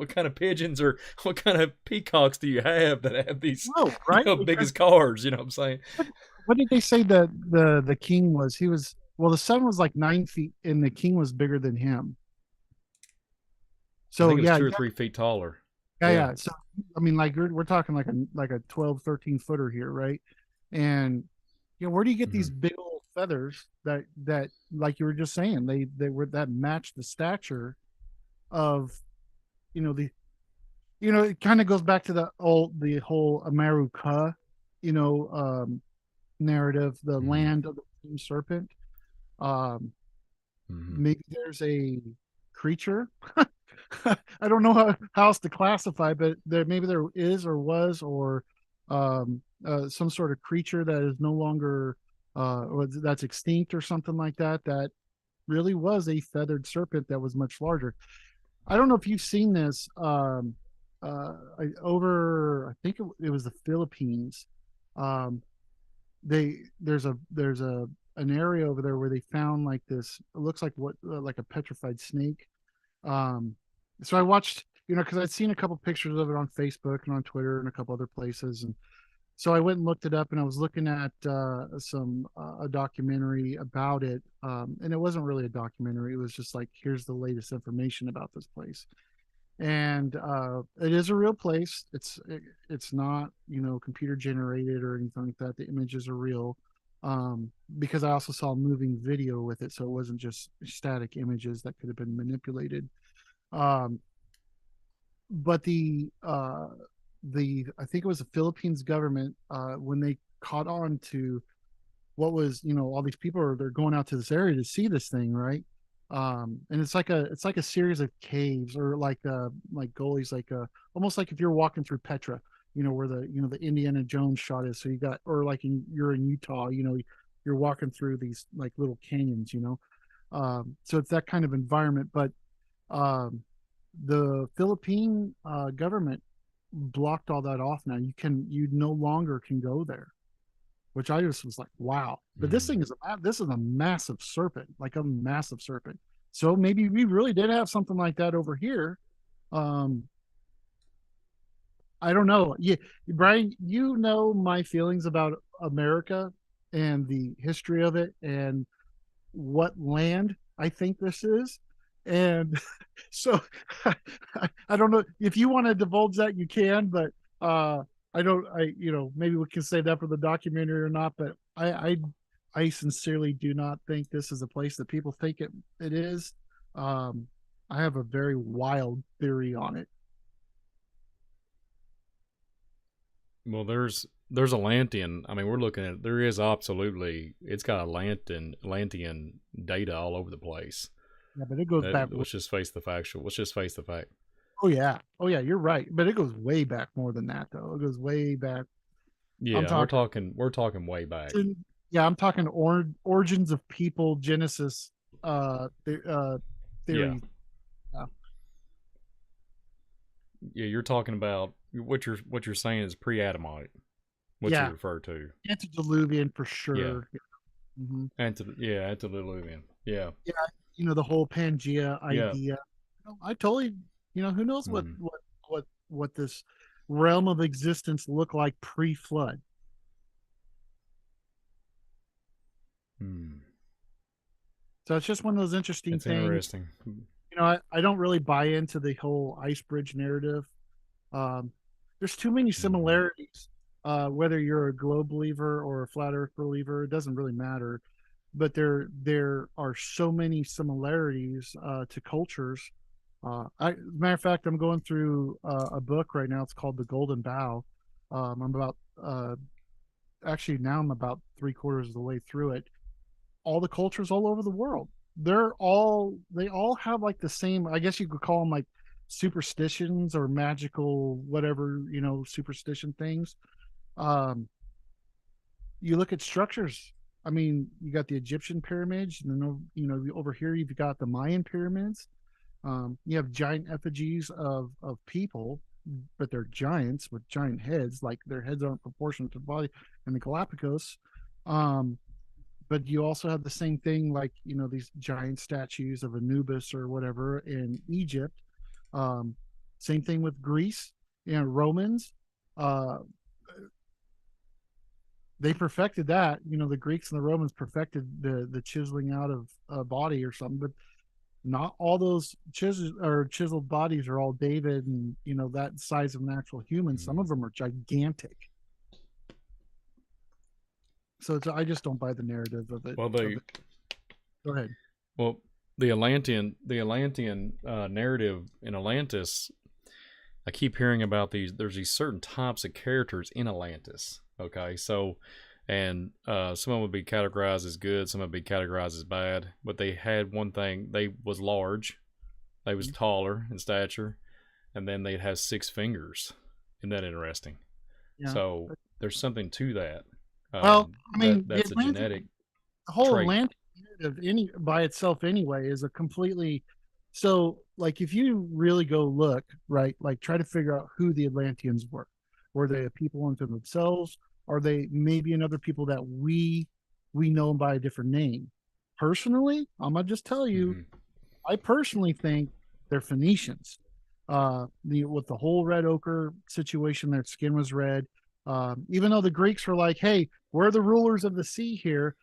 kind of pigeons or what kind of peacocks do you have that have these, No, right? big Because as cars? You know what I'm saying? what did they say that the king was? He was, well, the sun was like 9 feet, and the king was bigger than him. I So think it was yeah, 2 or 3 feet taller. yeah, Yeah. yeah. So I mean, like we're talking like a 12, 13 footer here, right? And where do you get Mm-hmm. these big old feathers that like you were just saying they were that match the stature of the it kind of goes back to the whole Amaru Ka, you know, um, narrative, the Mm-hmm. land of the king serpent. Um, Mm-hmm. Maybe there's a creature. I don't know how else to classify, but maybe there is or was or some sort of creature that is no longer or that's extinct or something like that. That really was a feathered serpent that was much larger. I don't know if you've seen this over. I think it was the Philippines. Um, there's an area over there where they found like this. It looks like what like a petrified snake. Um, so I watched, because I'd seen a couple pictures of it on Facebook and on Twitter and a couple other places, and so I went and looked it up, and I was looking at a documentary about it, and it wasn't really a documentary. It was just like, here's the latest information about this place, and it is a real place. It's not computer generated or anything like that. The images are real, because I also saw moving video with it, so it wasn't just static images that could have been manipulated. Um, but the I think it was the Philippines government, when they caught on to what was, all these people they're going out to this area to see this thing, right? And it's like a series of caves, or like gullies, like almost like if you're walking through Petra, where the Indiana Jones shot is. So you got, or like you're in Utah, you're walking through these like little canyons, so it's that kind of environment. But um, the Philippine government blocked all that off. Now you no longer can go there, which I just was like, wow. But Mm-hmm. this is a massive serpent, like a massive serpent. So maybe we really did have something like that over here, Um, I don't know. Yeah, Brian, you know my feelings about America and the history of it and what land I think this is. And so I don't know if you want to divulge that you can, but I don't maybe we can save that for the documentary or not, but I sincerely do not think this is a place that people think it is. Um I have a very wild theory on it. Well, there's Atlantean. I mean, we're looking at there is absolutely it's got Atlantean data all over the place. Yeah, but it goes back. Let's just face the factual. Let's just face the fact. Oh yeah, you're right. But it goes way back more than that, though. It goes way back. I'm Yeah, talking. we're talking way back. Yeah, I'm talking origins of people, Genesis, Yeah, theory. Yeah. yeah, you're talking about what you're saying is pre-Adamite. What you Yeah, refer to. antediluvian for Yeah, sure. Hmm. antediluvian. Yeah, Yeah, the whole Pangea yeah. idea. I totally, who knows Mm, what this realm of existence looked like pre-flood. mm. So it's just one of those interesting It's things. interesting. I don't really buy into the whole ice bridge narrative. Um, there's too many Mm-hmm. similarities. Whether you're a globe believer or a flat Earth believer, it doesn't really matter. But there are so many similarities to cultures. Matter of fact, I'm going through a book right now. It's called The Golden Bough. I'm about actually now I'm about three-quarters of the way through it. All the cultures all over the world. They all have like the same, I guess you could call them like superstitions or magical whatever, superstition things. Um you look at structures. I mean, you got the Egyptian pyramids, and then over here you've got the Mayan pyramids. You have giant effigies of people, but they're giants with giant heads, like their heads aren't proportionate to the body. And the Galapagos, um, but you also have the same thing, like these giant statues of Anubis or whatever in Egypt. um, Same thing with Greece, Romans. uh, they perfected that. The Greeks and the Romans perfected the chiseling out of a body or something, but not all those chiseled bodies are all David and that size of an actual human. Some Mm. of them are gigantic. So I just don't buy the narrative of it. Well, Go ahead. well the Atlantean narrative in Atlantis. I keep hearing about these. There's these certain types of characters in Atlantis. Okay, so and some of them would be categorized as good, some would be categorized as bad. But they had one thing: they was large, they was taller in stature, and then they'd have 6 fingers. Isn't that interesting? Yeah. So there's something to that. Well, I mean, That's a genetic the whole trait. Atlantic narrative any by itself anyway is a completely, so like if you really go look, right, like try to figure out who the Atlanteans were. Were they a people unto themselves? Are they maybe another people that we know by a different name? Personally, I'm gonna just tell you, Mm-hmm. I personally think they're Phoenicians. With the whole red ochre situation, their skin was red. Even though the Greeks were like, "Hey, we're the rulers of the sea here,"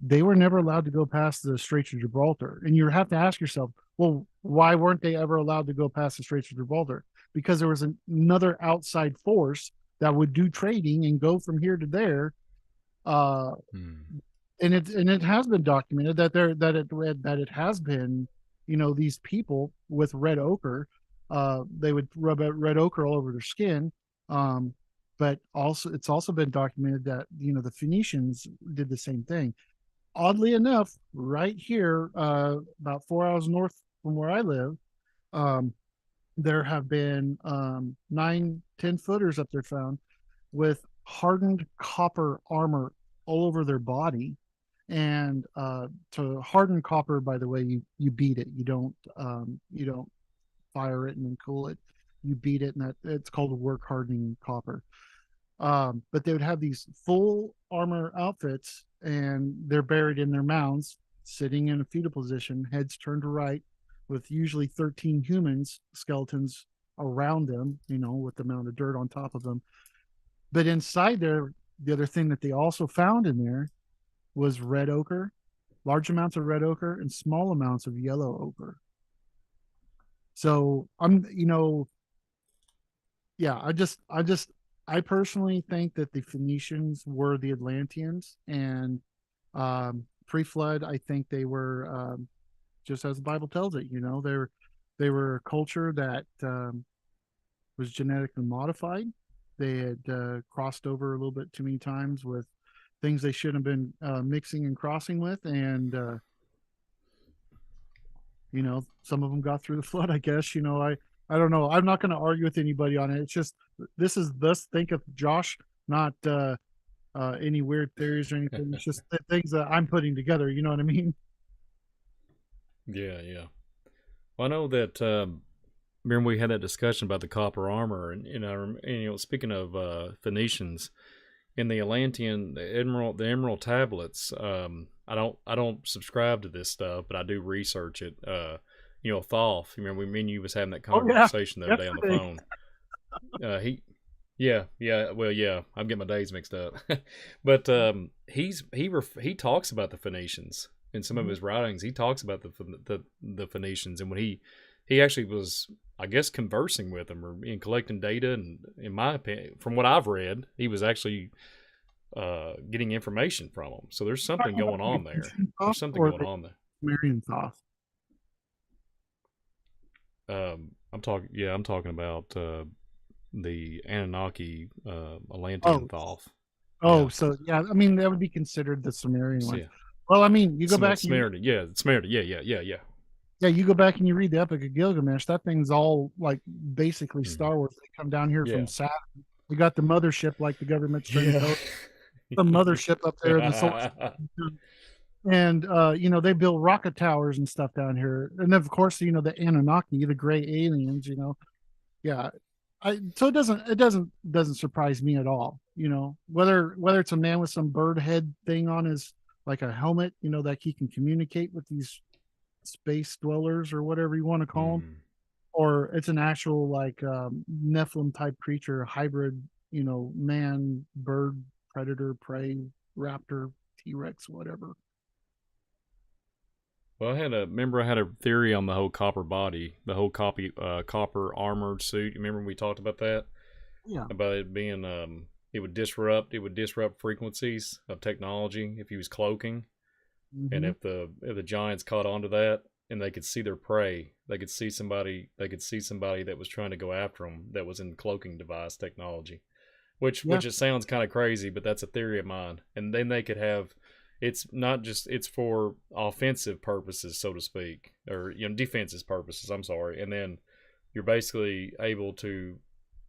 they were never allowed to go past the Straits of Gibraltar. And you have to ask yourself, well, why weren't they ever allowed to go past the Straits of Gibraltar? Because there was another outside force that would do trading and go from here to there. Uh, Mm. and it has been documented that it has been, these people with red ochre. They would rub red ochre all over their skin. Um, but also it's also been documented that the Phoenicians did the same thing. Oddly enough, right here, about 4 hours north from where I live, um, there have been 9, 10 footers up there found with hardened copper armor all over their body. And to harden copper, by the way, you beat it. You don't fire it and then cool it. You beat it, and that it's called work hardening copper. But they would have these full armor outfits, and they're buried in their mounds, sitting in a fetal position, heads turned to right, with usually 13 humans skeletons around them, with the amount of dirt on top of them. But inside there, the other thing that they also found in there was red ochre, large amounts of red ochre and small amounts of yellow ochre. So yeah, I personally think that the Phoenicians were the Atlanteans, and pre-flood, I think they were, just as the Bible tells it, they were a culture that was genetically modified. They had crossed over a little bit too many times with things they shouldn't have been mixing and crossing with, and some of them got through the flood, I guess. I don't know. I'm not going to argue with anybody on it. It's just think of Josh, not any weird theories or anything. It's just the things that I'm putting together. You know what I mean? Yeah, yeah. Well, I know that. Remember we had that discussion about the copper armor, and speaking of Phoenicians in the Atlantean, the emerald tablets. I don't subscribe to this stuff, but I do research it. Thoth. Remember, me and you was having that conversation the other day on the phone. Well, yeah, I'm getting my days mixed up. But he talks about the Phoenicians in some of his writings. He talks about the Phoenicians, and when he actually was, I guess, conversing with them or collecting data, and in my opinion, from what I've read, he was actually getting information from them. So there's something going on there. There's something going on there. Sumerian Thoth. I'm talking about the Anunnaki Atlantean Thoth. Oh, yeah. So yeah, I mean that would be considered the Sumerian one. Yeah. Well, I mean, you go back. Sumerian, yeah. Yeah, you go back and you read the Epic of Gilgamesh. That thing's all like basically Star Wars. They come down here from Saturn. We got the mothership, like the government's trying to the mothership up there in the solar system. And they build rocket towers and stuff down here. And of course, the Anunnaki, the gray aliens, yeah. So it doesn't surprise me at all. Whether it's a man with some bird head thing on his, like a helmet, that he can communicate with these space dwellers or whatever you want to call them, or it's an actual like Nephilim type creature, hybrid, man, bird, predator, prey, raptor, T-Rex, whatever. Well, I had a theory on the whole copper body, the whole copper armored suit. Remember we talked about that? Yeah. About it being it would disrupt frequencies of technology if he was cloaking. Mm-hmm. And if the giants caught onto that and they could see their prey, they could see somebody that was trying to go after them that was in cloaking device technology. Which it sounds kind of crazy, but that's a theory of mine. And then they could have, it's for offensive purposes, so to speak, or defensive purposes. I'm sorry, and then you're basically able to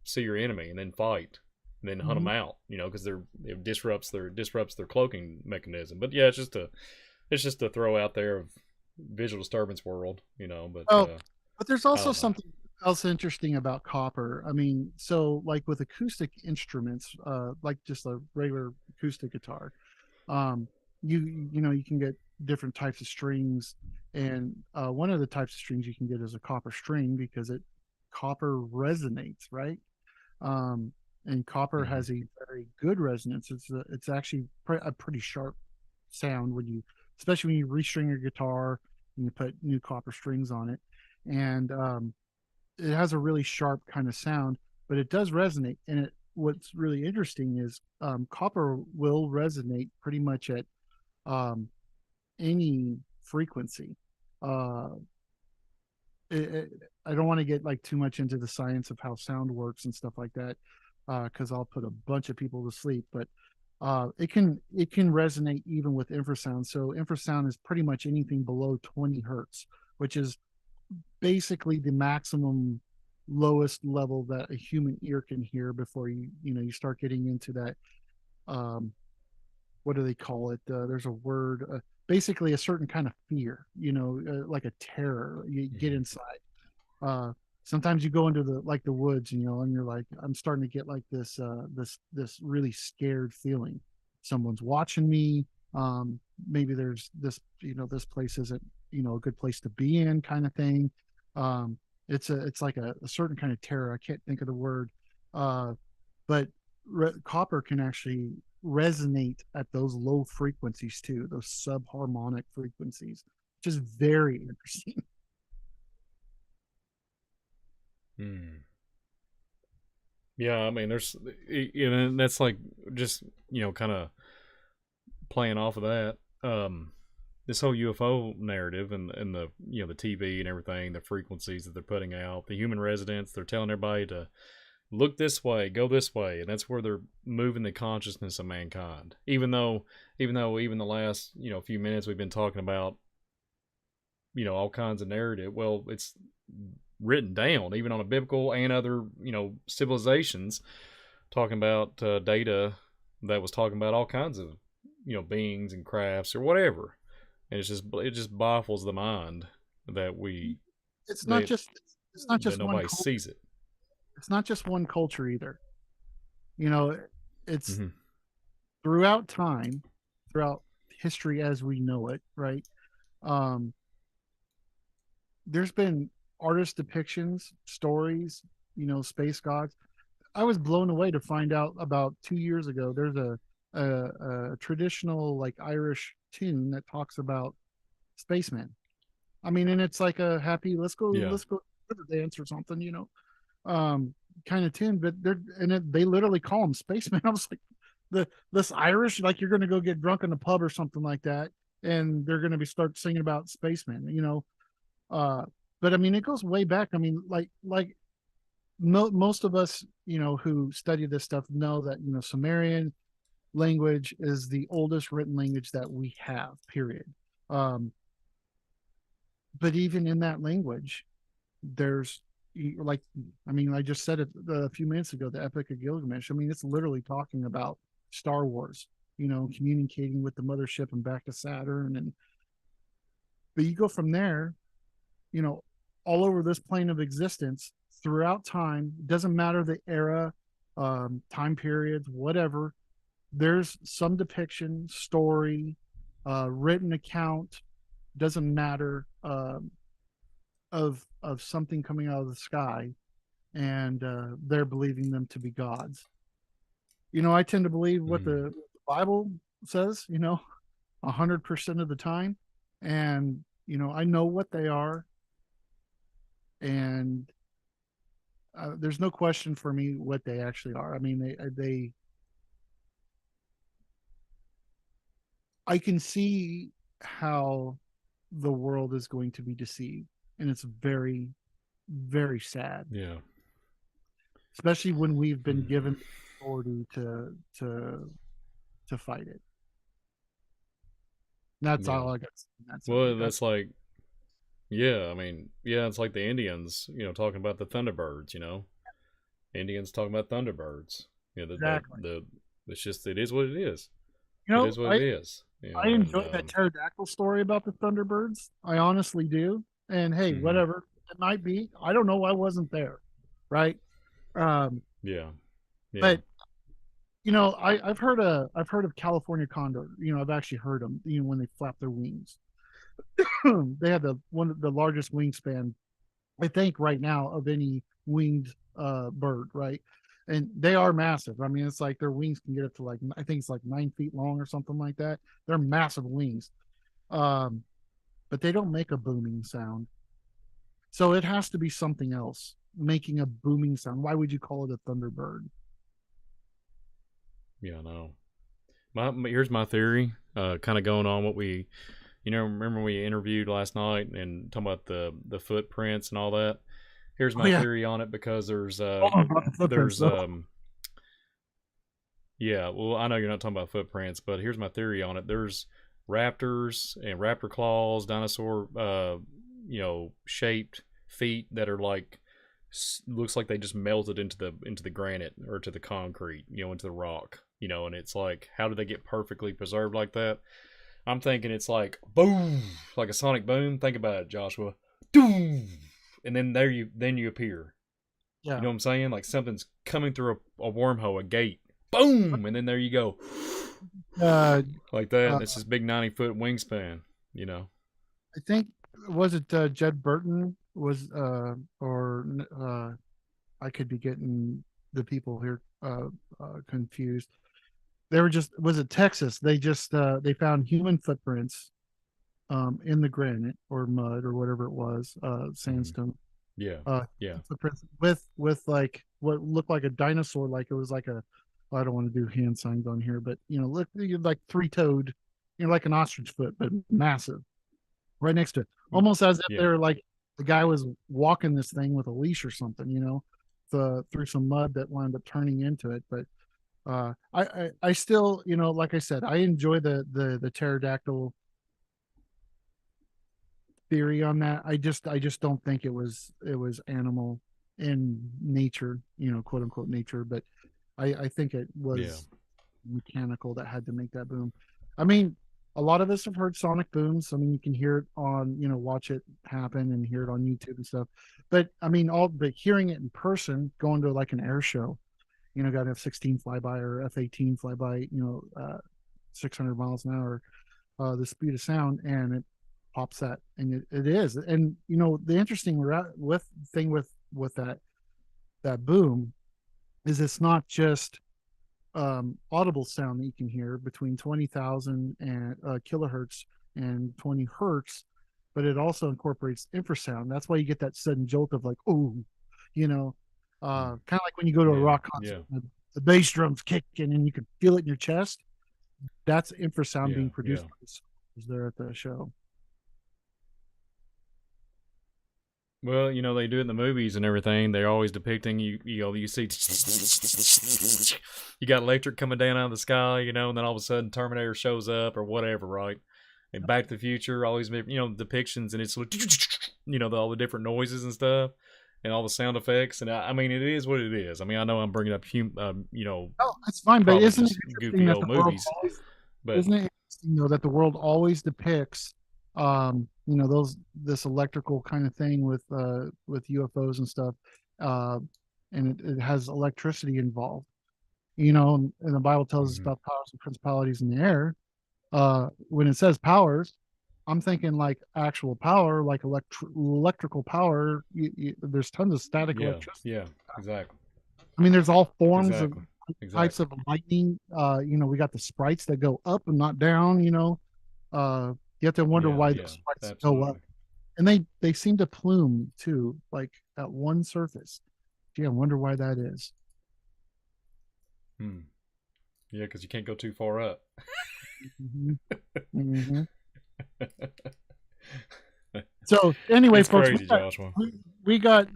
see your enemy and then fight, and then hunt them out. Because it disrupts their cloaking mechanism. But yeah, it's just a throw out there of visual disturbance world. But there's also something else interesting about copper. I mean, so like with acoustic instruments, like just a regular acoustic guitar, you can get different types of strings, and one of the types of strings you can get is a copper string because copper resonates, right? And copper has a very good resonance. It's actually a pretty sharp sound especially when you restring your guitar and you put new copper strings on it, and it has a really sharp kind of sound, but it does resonate. And what's really interesting is copper will resonate pretty much at any frequency. I don't want to get like too much into the science of how sound works and stuff like that, because I'll put a bunch of people to sleep. But it can resonate even with infrasound. So infrasound is pretty much anything below 20 hertz, which is basically the maximum lowest level that a human ear can hear before you start getting into that. What do they call it? There's a word, basically a certain kind of fear, like a terror you get inside. Sometimes you go into the woods, and you're like, I'm starting to get like this really scared feeling. Someone's watching me. Maybe there's this, this place isn't a good place to be in, kind of thing. It's like a certain kind of terror. I can't think of the word, but copper can actually resonate at those low frequencies too, those subharmonic frequencies, which is very interesting. Yeah, I mean, there's, that's like just, kind of playing off of that. This whole UFO narrative and the the TV and everything, the frequencies that they're putting out, the human residents, they're telling everybody to look this way, go this way, and that's where they're moving the consciousness of mankind. Even the last few minutes we've been talking about all kinds of narrative. Well, it's written down even on a biblical and other civilizations, talking about data that was talking about all kinds of beings and crafts or whatever. And it just baffles the mind that it's not just nobody sees it. It's not just one culture either. It's Mm-hmm. throughout time, throughout history as we know it, right? There's been artist depictions, stories, space gods. I was blown away to find out about 2 years ago. There's a traditional like Irish tune that talks about spacemen. I mean, and it's like a happy let's go dance or something, kind of tune. But they literally call them spacemen. I was like, this Irish, like you're going to go get drunk in the pub or something like that, and they're going to start singing about spacemen, but I mean, it goes way back. I mean, most of us, who study this stuff know that, Sumerian language is the oldest written language that we have, period. But even in that language, there's I just said it a few minutes ago, the Epic of Gilgamesh. I mean, it's literally talking about Star Wars, communicating with the mothership and back to Saturn. But you go from there, all over this plane of existence throughout time, doesn't matter the era, time periods, whatever, there's some depiction, story, written account, doesn't matter, of something coming out of the sky, and they're believing them to be gods. I tend to believe what the Bible says, 100% of the time, and I know what they are, and there's no question for me what they actually are. I mean, I can see how the world is going to be deceived, and it's very, very sad. Yeah. Especially when we've been given authority to fight it. That's all I got. That's like, I mean, it's like the Indians, talking about the Thunderbirds, Indians talking about Thunderbirds. Exactly. It's just, it is what it is. It is what it is. I enjoy that pterodactyl story about the Thunderbirds. I honestly do. And hey, whatever it might be, I don't know. I wasn't there, right? Yeah. But I've heard of California condor. I've actually heard them. When they flap their wings, they have one of the largest wingspan, I think, right now of any winged bird, right? And they are massive. I mean, it's like their wings can get up to I think it's like 9 feet long or something like that. They're massive wings, but they don't make a booming sound. So it has to be something else making a booming sound. Why would you call it a thunderbird? Yeah, no. Here's my theory, kind of going on what we, remember we interviewed last night and talking about the footprints and all that. Here's my theory on it, because there's well, I know you're not talking about footprints, but here's my theory on it. There's raptors and raptor claws, dinosaur shaped feet that are looks like they just melted into the granite or to the concrete, into the rock, and it's like, how did they get perfectly preserved like that? I'm thinking it's like boom, like a sonic boom. Think about it, Joshua. Doom, and then you appear. Yeah. You know what I'm saying? Like something's coming through a wormhole, a gate. Boom, and then there you go. Like that. And it's this big 90-foot wingspan. I think was it Jed Burton was or I could be getting the people here confused. They were just was it Texas? They just they found human footprints in the granite or mud or whatever it was, Mhm. sandstone. Yeah. Uh, Yeah. footprints with like what looked like a dinosaur, like it was like a. Well, I don't want to do hand signs on here, but look like three toed, like an ostrich foot, but massive, right next to it, Mm. almost as if Yeah. they're like the guy was walking this thing with a leash or something, through some mud that wound up turning into it. But I still, like I said, I enjoy the pterodactyl theory on that. I just don't think it was animal in nature, quote unquote nature, but I think it Yeah. was mechanical that had to make that boom. I mean, a lot of us have heard sonic booms. I mean, you can hear it on, watch it happen and hear it on YouTube and stuff. But I mean, but hearing it in person, going to like an air show, got an F-16 flyby or F-18 flyby, 600 miles an hour, the speed of sound, and it pops that, and it is. And the interesting with thing with that boom is it's not just audible sound that you can hear between 20,000 and kilohertz and 20 hertz, but it also incorporates infrasound. That's why you get that sudden jolt of like, oh, Mm. kind of like when you go to a Yeah. rock concert, Yeah. the bass drums kicking and you can feel it in your chest. That's infrasound Yeah. being produced Yeah. by the soldiers there at the show. Well, they do it in the movies and everything. They're always depicting you see you got electric coming down out of the sky, and then all of a sudden Terminator shows up or whatever, right? And Back to the Future, always depictions, and it's all the different noises and stuff, and all the sound effects. And I mean, it is what it is. I mean, I know I'm bringing up Oh, that's fine, but probably isn't it just interesting goofy that old the world movies, always but isn't it interesting though that the world always depicts those this electrical kind of thing with UFOs and stuff, uh and it has electricity involved, and the Bible tells us mhm. about powers and principalities in the air. When it says powers, I'm thinking like actual power, like electrical power. There's tons of static Yeah, electricity. yeah, exactly, I mean, there's all forms of exactly, types exactly. of lightning. We got the sprites that go up and not down. You have to wonder Yeah, why those yeah, sprites go up, absolutely. and they seem to plume too, like at one surface. Gee, I wonder why that is. Hmm. Yeah, because you can't go too far up. Mm-hmm. Mm-hmm. So anyway, It's folks, we crazy, got Joshua. we got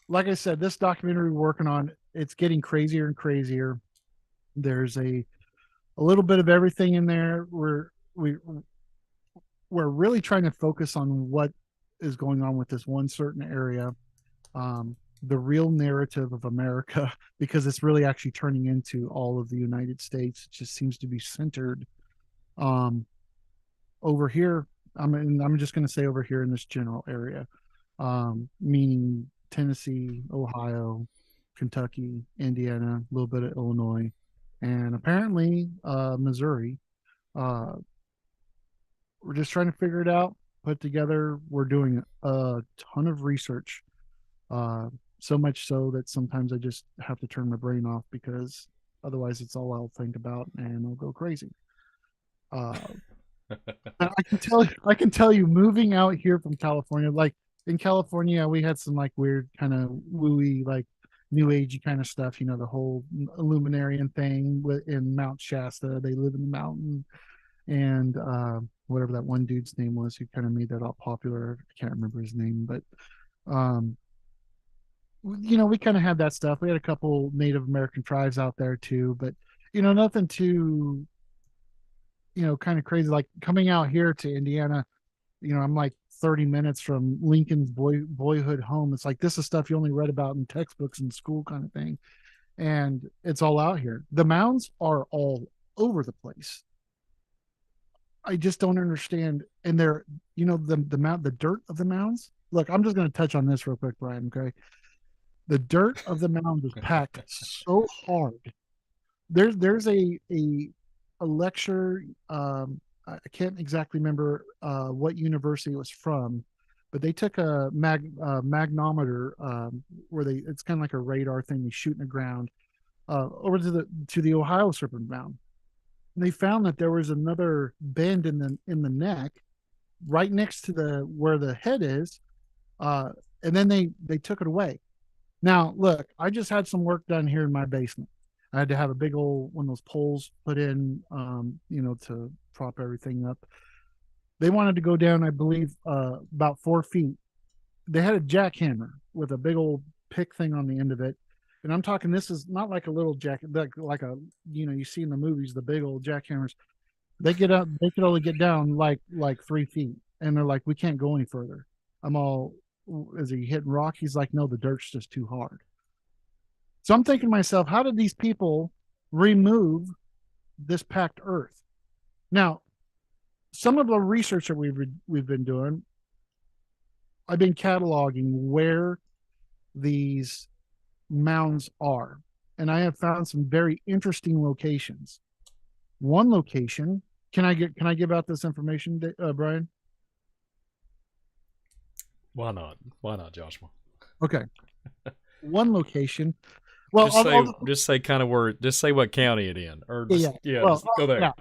like I said, this documentary we're working on. It's getting crazier and crazier. There's a little bit of everything in there. We're really trying to focus on what is going on with this one certain area, the real narrative of America, because it's really actually turning into all of the United States. It just seems to be centered um, over here. I'm just going to say over here in this general area, meaning Tennessee, Ohio, Kentucky, Indiana, a little bit of Illinois, and apparently Missouri. Uh, we're just trying to figure it out, put together. We're doing a ton of research, uh, so much so that sometimes I just have to turn my brain off because otherwise it's all I'll think about and I'll go crazy. Uh, I can tell you, moving out here from California, like in California, we had some like weird kind of wooey, like new agey kind of stuff. The whole Illuminarian thing in Mount Shasta. They live in the mountain, and whatever that one dude's name was who kind of made that all popular. I can't remember his name, but um, we kind of had that stuff. We had a couple Native American tribes out there too, but nothing too kind of crazy. Like coming out here to Indiana, I'm like 30 minutes from Lincoln's boyhood home. It's like this is stuff you only read about in textbooks in school kind of thing, and it's all out here. The mounds are all over the place. I just don't understand. And they're, the dirt of the mounds. Look, I'm just going to touch on this real quick, Brian. Okay, the dirt of the mound is packed so hard. There's a lecture. I can't exactly remember what university it was from, but they took a magnometer where it's kind of like a radar thing. They shoot in the ground over to the Ohio Serpent Mound. And they found that there was another bend in the neck right next to the where the head is, and then they took it away. Now, look, I just had some work done here in my basement. I had to have a big old one of those poles put in, to prop everything up. They wanted to go down, I believe, about 4 feet. They had a jackhammer with a big old pick thing on the end of it. And I'm talking, this is not like a little jack, like a, you see in the movies, the big old jackhammers. They get up, they could only get down like 3 feet. And they're like, we can't go any further. I'm all, is he hitting rock? He's like, no, the dirt's just too hard. So I'm thinking to myself, how did these people remove this packed earth? Now, some of the research that we've been doing, I've been cataloging where these mounds are, and I have found some very interesting locations. One location, can I give out this information, Brian? Why not? Why not, Joshua? Okay. One location. Well, just say kind of where. Just say what county it in, or just, just go there. Yeah.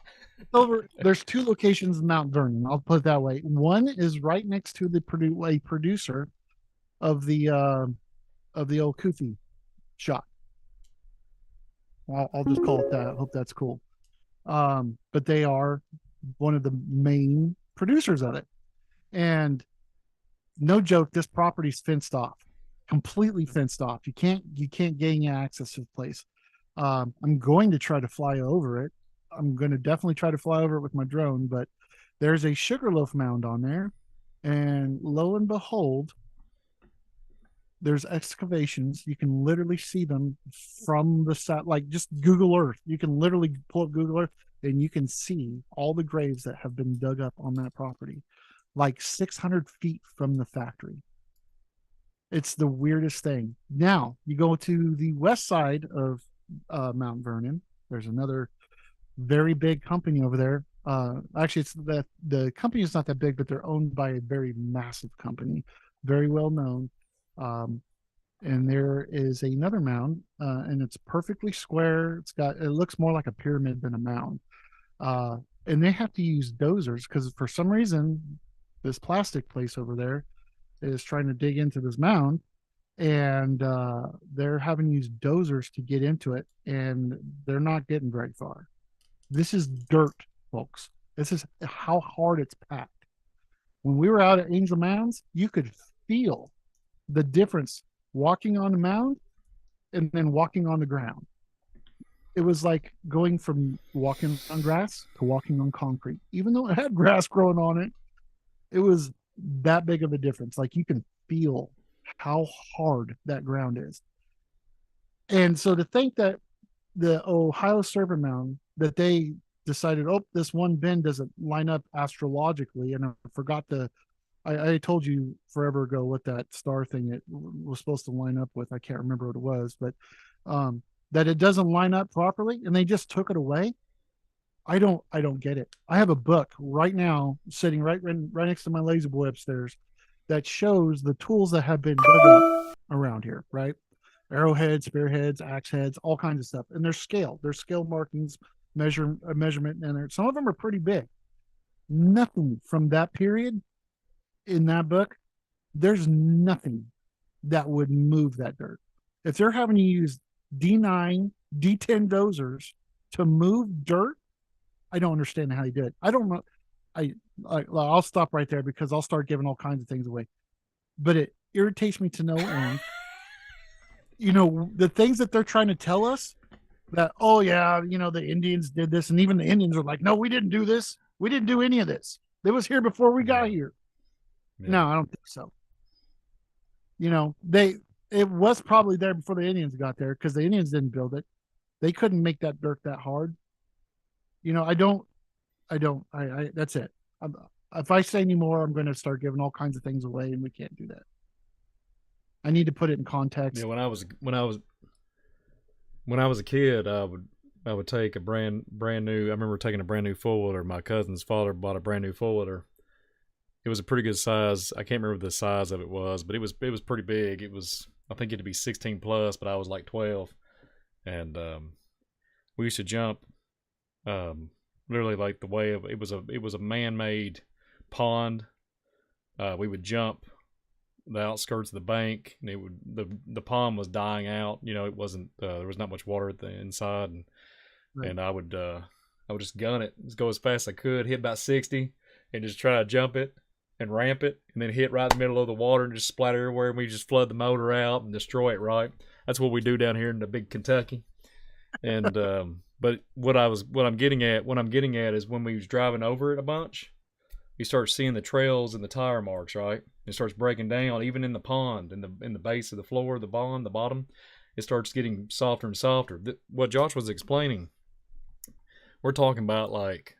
There's two locations in Mount Vernon. I'll put it that way. One is right next to the producer of the old Kufi shot. I'll just call it that. I hope that's cool. But they are one of the main producers of it, and no joke, this property's fenced off, completely fenced off. You can't gain access to the place. I'm going to try to fly over it. I'm going to definitely try to fly over it with my drone, but there's a sugarloaf mound on there, and lo and behold, there's excavations. You can literally see them from the sat, like just Google Earth. You can literally pull up Google Earth and you can see all the graves that have been dug up on that property, like 600 feet from the factory. It's the weirdest thing. Now you go to the west side of Mount Vernon. There's another very big company over there. Actually, it's the company is not that big, but they're owned by a very massive company, very well known. And there is another mound, and it's perfectly square. It looks more like a pyramid than a mound. And they have to use dozers because for some reason, this plastic place over there is trying to dig into this mound, and they're having to use dozers to get into it, and they're not getting very far. This is dirt, folks. This is how hard it's packed. When we were out at Angel Mounds, you could feel the difference walking on the mound and then walking on the ground. It was like going from walking on grass to walking on concrete. Even though it had grass growing on it, it was that big of a difference. Like you can feel how hard that ground is. And so to think that the Ohio Serpent Mound, that they decided, oh, this one bend doesn't line up astrologically, and I forgot I told you forever ago what that star thing it was supposed to line up with. I can't remember what it was, but that it doesn't line up properly, and they just took it away. I don't get it. I have a book right now sitting right next to my lazy boy upstairs that shows the tools that have been dug up around here, right? Arrowheads, spearheads, axe heads, all kinds of stuff. And there's scale markings, measurement in there. Some of them are pretty big. Nothing from that period in that book, there's nothing that would move that dirt. If they're having to use D9, D10 dozers to move dirt, I don't understand how they did it. I don't know. I'll stop right there because I'll start giving all kinds of things away. But it irritates me to no end. The things that they're trying to tell us that, oh yeah, the Indians did this, and even the Indians are like, no, we didn't do this. We didn't do any of this. It was here before we got here. Yeah. No, I don't think so. It was probably there before the Indians got there because the Indians didn't build it. They couldn't make that dirt that hard. That's it. If I say any more, I'm going to start giving all kinds of things away, and we can't do that. I need to put it in context. Yeah, when I was a kid, I would I would take a brand new. I remember taking a brand new four wheeler. My cousin's father bought a brand new four wheeler. It was a pretty good size. I can't remember the size of it was, but it was pretty big. It was, I think it'd be 16 plus, but I was like 12, and we used to jump. Literally like the way of it was a man made pond. We would jump the outskirts of the bank, and it would the pond was dying out. You know, it wasn't there was not much water at the inside, and Right. and I would just gun it, just go as fast as I could, hit about 60, and just try to jump it and ramp it, and then hit right in the middle of the water and just splatter everywhere, and we just flood the motor out and destroy it. Right, that's what we do down here in the big Kentucky. And but what I'm getting at is when we was driving over it a bunch, you start seeing the trails and the tire marks, right? It starts breaking down, even in the pond, in the base of the floor, the bottom. It starts getting softer and softer. What Josh was explaining, we're talking about like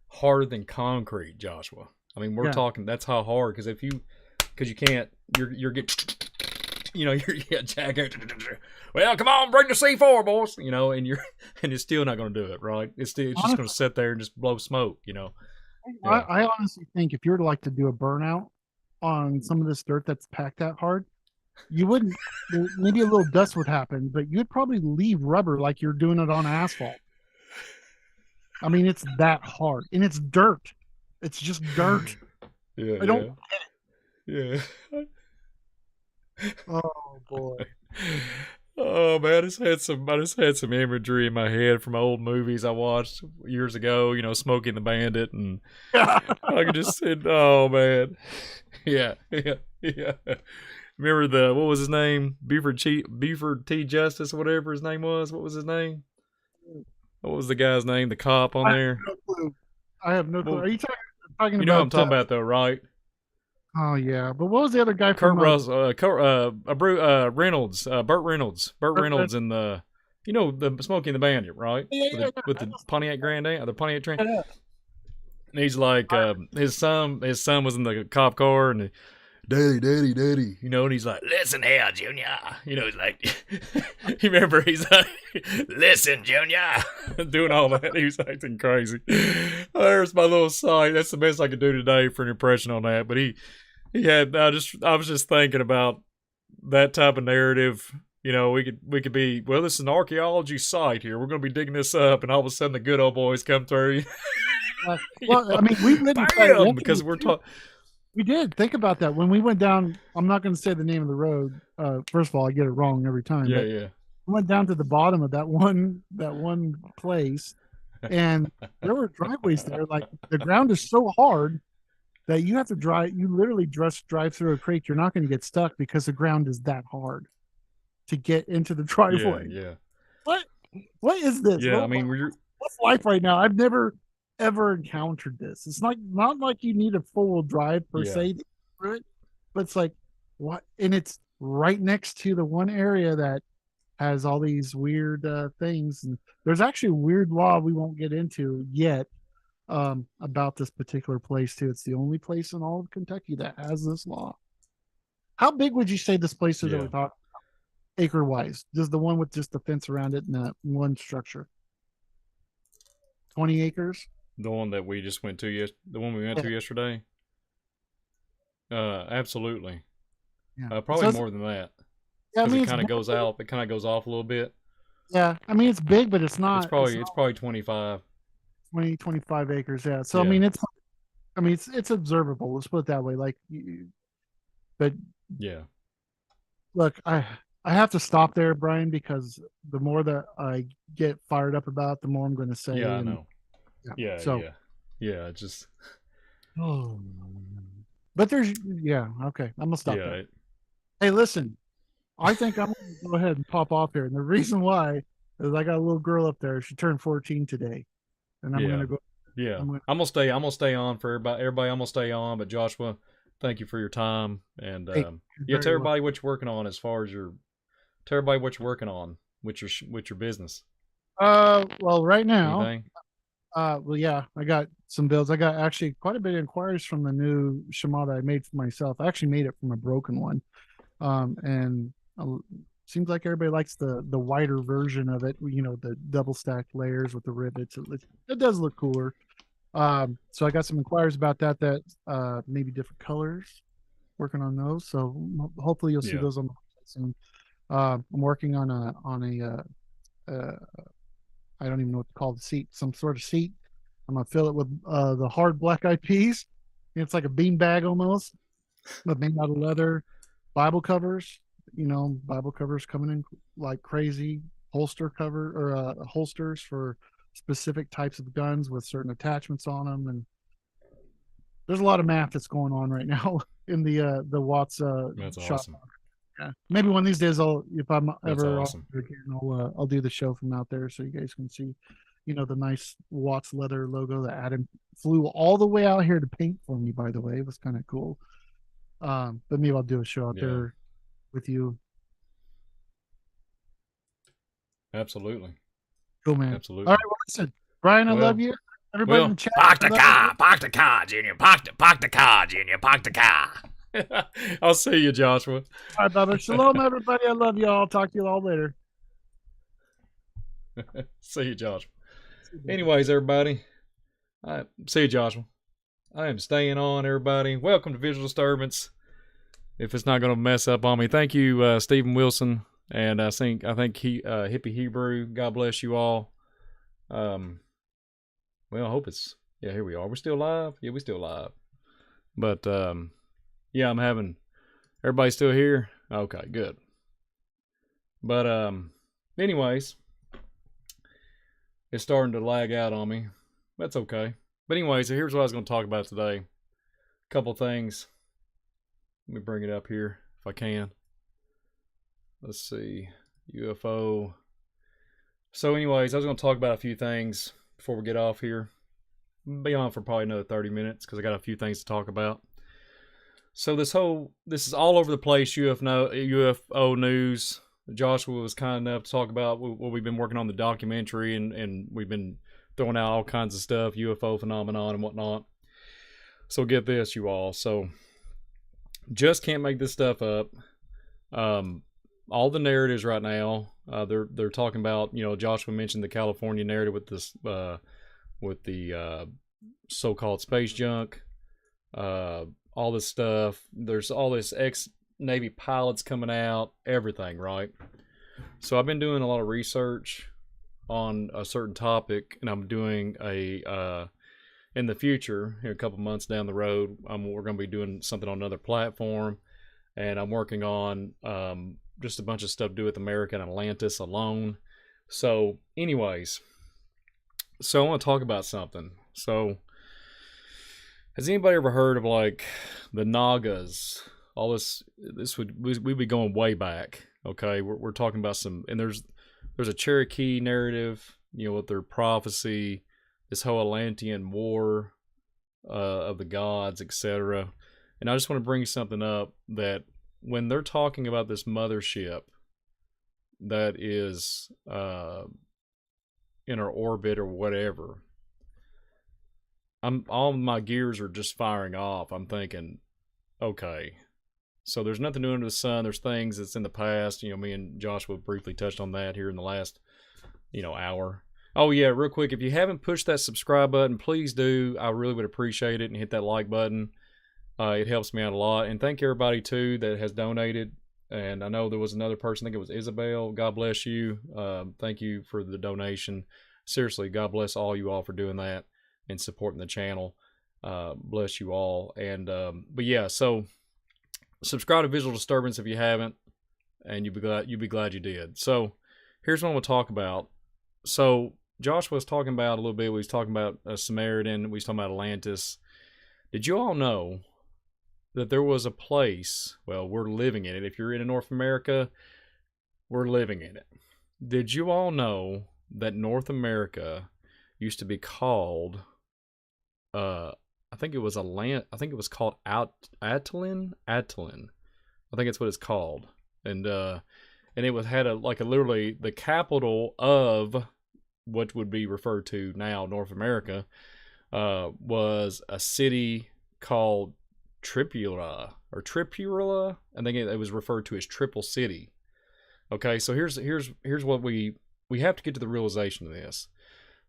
harder than concrete, Joshua. I mean, we're talking that's how hard, because you can't, you're getting, you know, you're jacking. Well, come on, bring the C4, boys. You know, and it's still not going to do it, right? It's just going to sit there and just blow smoke. You know. Yeah. I honestly think if you were to like to do a burnout on some of this dirt that's packed that hard, you wouldn't. Maybe a little dust would happen, but you'd probably leave rubber like you're doing it on asphalt. I mean, it's that hard, and it's dirt. It's just dirt. Yeah. I don't. Yeah. Oh boy. Oh man, I just had some imagery in my head from old movies I watched years ago. You know, Smokey and the Bandit, and I could just say, oh man, yeah. Remember what was his name? Buford T. Justice, whatever his name was. What was his name? What was the guy's name? The cop on there. I have no clue. Are you talking about? You know what I'm talking about, though, right? Oh yeah, but what was the other guy Kurt from Russell, Reynolds, Burt Reynolds, and the Smokey and the Bandit, right? With the Pontiac Grand Am, the Pontiac train. Yeah. And he's like, his son was in the cop car, and daddy, you know, and he's like, listen here, Junior. You know, he's like, you remember, he's like, listen, Junior, doing all that. He was acting crazy. There's my little sight. That's the best I could do today for an impression on that. But he had, I was just thinking about that type of narrative. You know, we could be, well, this is an archaeology site here. We're going to be digging this up, and all of a sudden the good old boys come through. Well, I mean, we didn't because we're talking. We did think about that when we went down. I'm not going to say the name of the road. First of all, I get it wrong every time. Yeah, but yeah. We went down to the bottom of that one place, and there were driveways there. Like the ground is so hard that you have to drive. You literally just drive through a creek. You're not going to get stuck because the ground is that hard to get into the driveway. Yeah. What is this? Yeah, I mean, what's life right now? I've never ever encountered this. It's not like you need a four-wheel drive per se to through it, but it's like what, and it's right next to the one area that has all these weird things, and there's actually a weird law we won't get into yet about this particular place too. It's the only place in all of Kentucky that has this law. How big would you say this place is that we're talking about, acre wise? Just the one with just the fence around it and that one structure. 20 acres. The one that we just went to the one we went to yesterday. Absolutely. Yeah. Probably more than that. Yeah, I mean, it kind of goes out. It kind of goes off a little bit. Yeah, I mean, it's big, but it's not. It's probably 25. 25 acres. Yeah. So I mean, it's observable. Let's put it that way. Like, but yeah. Look, I have to stop there, Brian, because the more that I get fired up about, the more I'm going to say. Yeah, I know. Yeah. Just. Oh. But there's okay. I'm gonna stop there. Hey, listen, I think I'm gonna go ahead and pop off here, and the reason why is I got a little girl up there. She turned 14 today, and I'm gonna go. Yeah, I'm gonna stay on for everybody. I'm gonna stay on, but Joshua, thank you for your time, and tell everybody what you're working on as far as tell everybody what you're working on with your business. Well, right now. Anything? Well, yeah, I got some builds. I got actually quite a bit of inquiries from the new Shimada I made for myself. I actually made it from a broken one. And Seems like everybody likes the wider version of it. You know, the double stacked layers with the rivets. It does look cooler. So I got some inquiries about that maybe different colors. Working on those, so hopefully you'll see Yeah. those on the website soon. I'm working on a I don't even know what to call the seat, some sort of seat. I'm gonna fill it with the hard black eyed peas. It's like a bean bag almost, but made out of leather. Bible covers, Bible covers coming in like crazy. Holster cover or holsters for specific types of guns with certain attachments on them, and there's a lot of math that's going on right now in the Watts That's shop. awesome. Yeah, maybe one of these days if I'm That's ever awesome. again, I'll do the show from out there so you guys can see, the nice Watts leather logo that Adam flew all the way out here to paint for me. By the way, it was kind of cool. But maybe I'll do a show out there with you. Absolutely. Cool, man. Absolutely. All right, well, listen, Brian, I love you. Everybody in the chat. Park the car, Junior. Park the car, Junior. Park the car. I'll see you, Joshua. All right, Bubba. Shalom, everybody. I love you all. I'll talk to you all later. See you, Joshua. Anyways, everybody. See you, Joshua. I am staying on, everybody. Welcome to Visual Disturbance. If it's not going to mess up on me, thank you, Stephen Wilson, and I think Hippie Hebrew. God bless you all. Well, I hope it's here we are. We're still live. Yeah, we're still live. But yeah, I'm having everybody's still here. Okay, good. But anyways, it's starting to lag out on me. That's okay. But anyways, so here's what I was going to talk about today. A couple things. Let me bring it up here if I can. Let's see. UFO. So anyways, I was going to talk about a few things before we get off here. I'll be on for probably another 30 minutes because I got a few things to talk about. So this is all over the place, UFO news. Joshua was kind enough to talk about what we've been working on, the documentary, and we've been throwing out all kinds of stuff, UFO phenomenon and whatnot. So get this, you all. So just can't make this stuff up. All the narratives right now, they're talking about, Joshua mentioned the California narrative with this, with the so-called space junk, all this stuff. There's all this ex-Navy pilots coming out, everything, right? So I've been doing a lot of research on a certain topic, and I'm doing in the future, a couple months down the road, we're going to be doing something on another platform, and I'm working on just a bunch of stuff to do with America and Atlantis alone. So anyways, so I want to talk about something. So has anybody ever heard of like the Nagas? All we'd be going way back. Okay, we're talking about some, and there's a Cherokee narrative, with their prophecy, this whole Atlantean war of the gods, etc. And I just want to bring something up that when they're talking about this mothership that is in our orbit or whatever, all my gears are just firing off. I'm thinking, okay, so there's nothing new under the sun. There's things that's in the past. Me and Joshua briefly touched on that here in the last, hour. Oh yeah, real quick, if you haven't pushed that subscribe button, please do. I really would appreciate it, and hit that like button. It helps me out a lot. And thank everybody too that has donated. And I know there was another person, I think it was Isabel. God bless you. Thank you for the donation. Seriously, God bless all you all for doing that and supporting the channel. Bless you all. And but yeah, so subscribe to Visual Disturbance if you haven't, and you'll be glad you did. So here's what I'm gonna talk about. So Joshua was talking about a little bit. We was talking about Sumerian. We was talking about Atlantis. Did you all know that there was a place? Well, we're living in it. If you're in North America, we're living in it. Did you all know that North America used to be called? I think it was I think it was called Atlantean. I think that's what it's called. And it had literally the capital of what would be referred to now North America was a city called Tripura. I think it was referred to as Triple City. Okay, so here's what we have to get to the realization of this.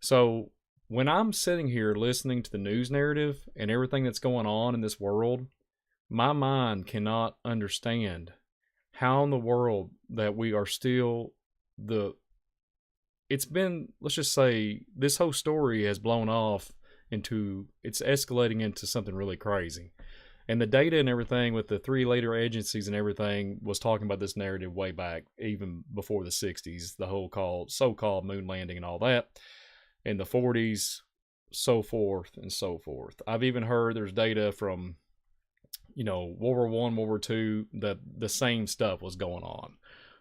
So when I'm sitting here listening to the news narrative and everything that's going on in this world, my mind cannot understand how in the world that we are still the it's been, let's just say, this whole story has blown off into, it's escalating into something really crazy. And the data and everything with the three later agencies and everything was talking about this narrative way back, even before the 60s, the whole so-called moon landing and all that. In the 40s, so forth and so forth. I've even heard there's data from, World War One, World War Two, that the same stuff was going on.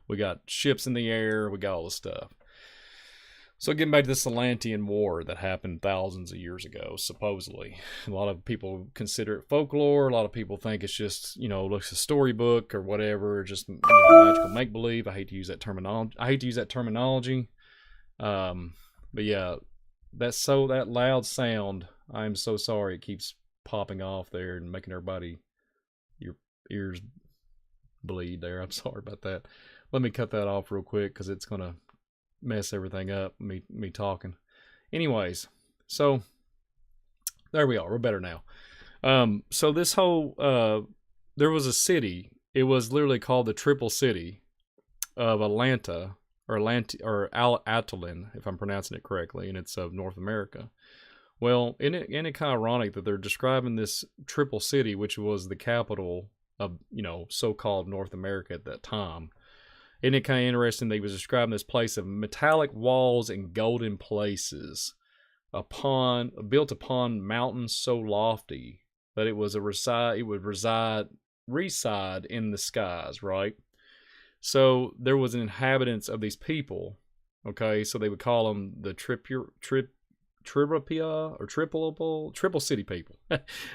We got ships in the air, we got all this stuff. So getting back to this Atlantean war that happened thousands of years ago, supposedly. A lot of people consider it folklore. A lot of people think it's just, looks a storybook or whatever, just magical make-believe. I hate to use that terminology. But yeah, that loud sound, I'm so sorry it keeps popping off there and making everybody, your ears bleed there. I'm sorry about that. Let me cut that off real quick because it's going to mess everything up, me talking. Anyways, so there we are. We're better now. So this whole, there was a city. It was literally called the Triple City of Atlanta, or Atlantean, if I'm pronouncing it correctly, and it's of North America. Well, isn't it kind of ironic that they're describing this Triple City, which was the capital of, so-called North America at that time. Isn't it kind of interesting that he was describing this place of metallic walls and golden places built upon mountains so lofty that it would reside in the skies, right? So there was an inhabitants of these people, okay? So they would call them the Triple City people.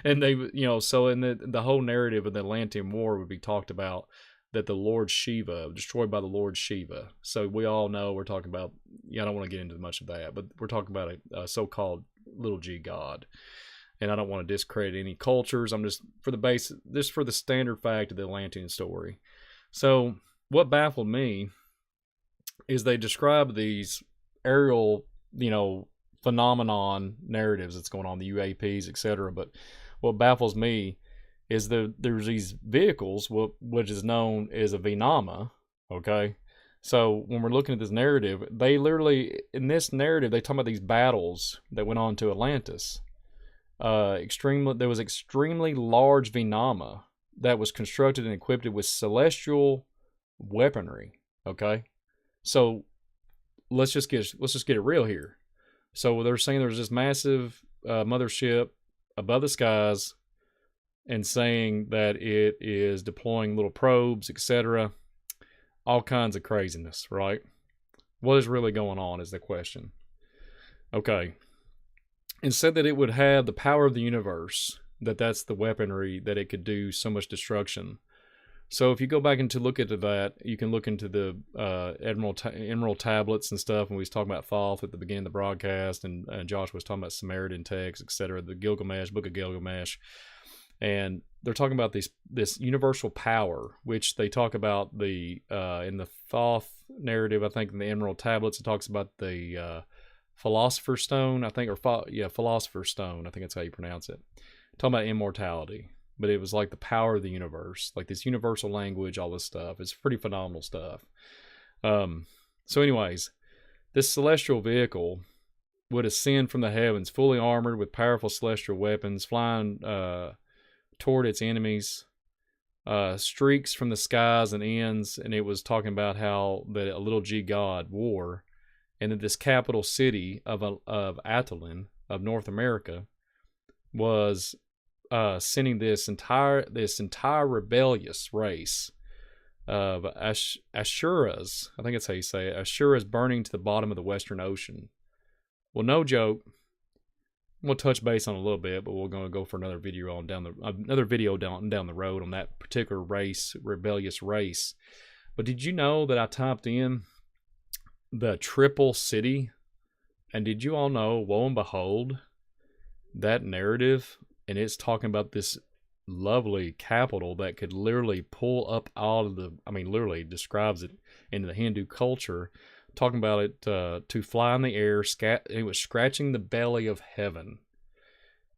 And they, so in the whole narrative of the Atlantean War would be talked about that the Lord Shiva, destroyed by the Lord Shiva. So we all know we're talking about, I don't want to get into much of that, but we're talking about a so-called little g god. And I don't want to discredit any cultures. I'm just for the standard fact of the Atlantean story. So what baffled me is they describe these aerial, phenomenon narratives that's going on, the UAPs, etc. But what baffles me is there's these vehicles, which is known as a Vinama, okay? So when we're looking at this narrative, they literally, in this narrative, they talk about these battles that went on to Atlantis. There was extremely large Vinama that was constructed and equipped with celestial weaponry, okay? So let's just get it real here. So they're saying there's this massive mothership above the skies, and saying that it is deploying little probes, etc. All kinds of craziness, right? What is really going on is the question. Okay. And said that it would have the power of the universe, that's the weaponry, that it could do so much destruction. So if you go back and to look into that, you can look into the Emerald tablets and stuff, and we was talking about Thoth at the beginning of the broadcast, and Josh was talking about Sumerian texts, etc., the Gilgamesh, Book of Gilgamesh. And they're talking about this universal power, which they talk about in the Thoth narrative. I think in the Emerald tablets, it talks about the Philosopher's Stone, I think, Philosopher's Stone. I think that's how you pronounce it. Talking about immortality, but it was like the power of the universe, like this universal language, all this stuff. It's pretty phenomenal stuff. So, anyways, this celestial vehicle would ascend from the heavens, fully armored with powerful celestial weapons, flying toward its enemies, streaks from the skies and ends, and it was talking about how that a little g god war, and that this capital city of Atlantean of North America was sending this entire rebellious race of Ashuras, I think that's how you say it, Ashuras, burning to the bottom of the Western Ocean. Well, no joke. We'll touch base on it a little bit, but we're going to go for another video down the road on that particular race, rebellious race. But did you know that I typed in the Triple City, and did you all know, lo and behold, that narrative, and it's talking about this lovely capital that could literally pull up all of the, I mean, literally describes it in the Hindu culture, talking about it to fly in the air, it was scratching the belly of heaven.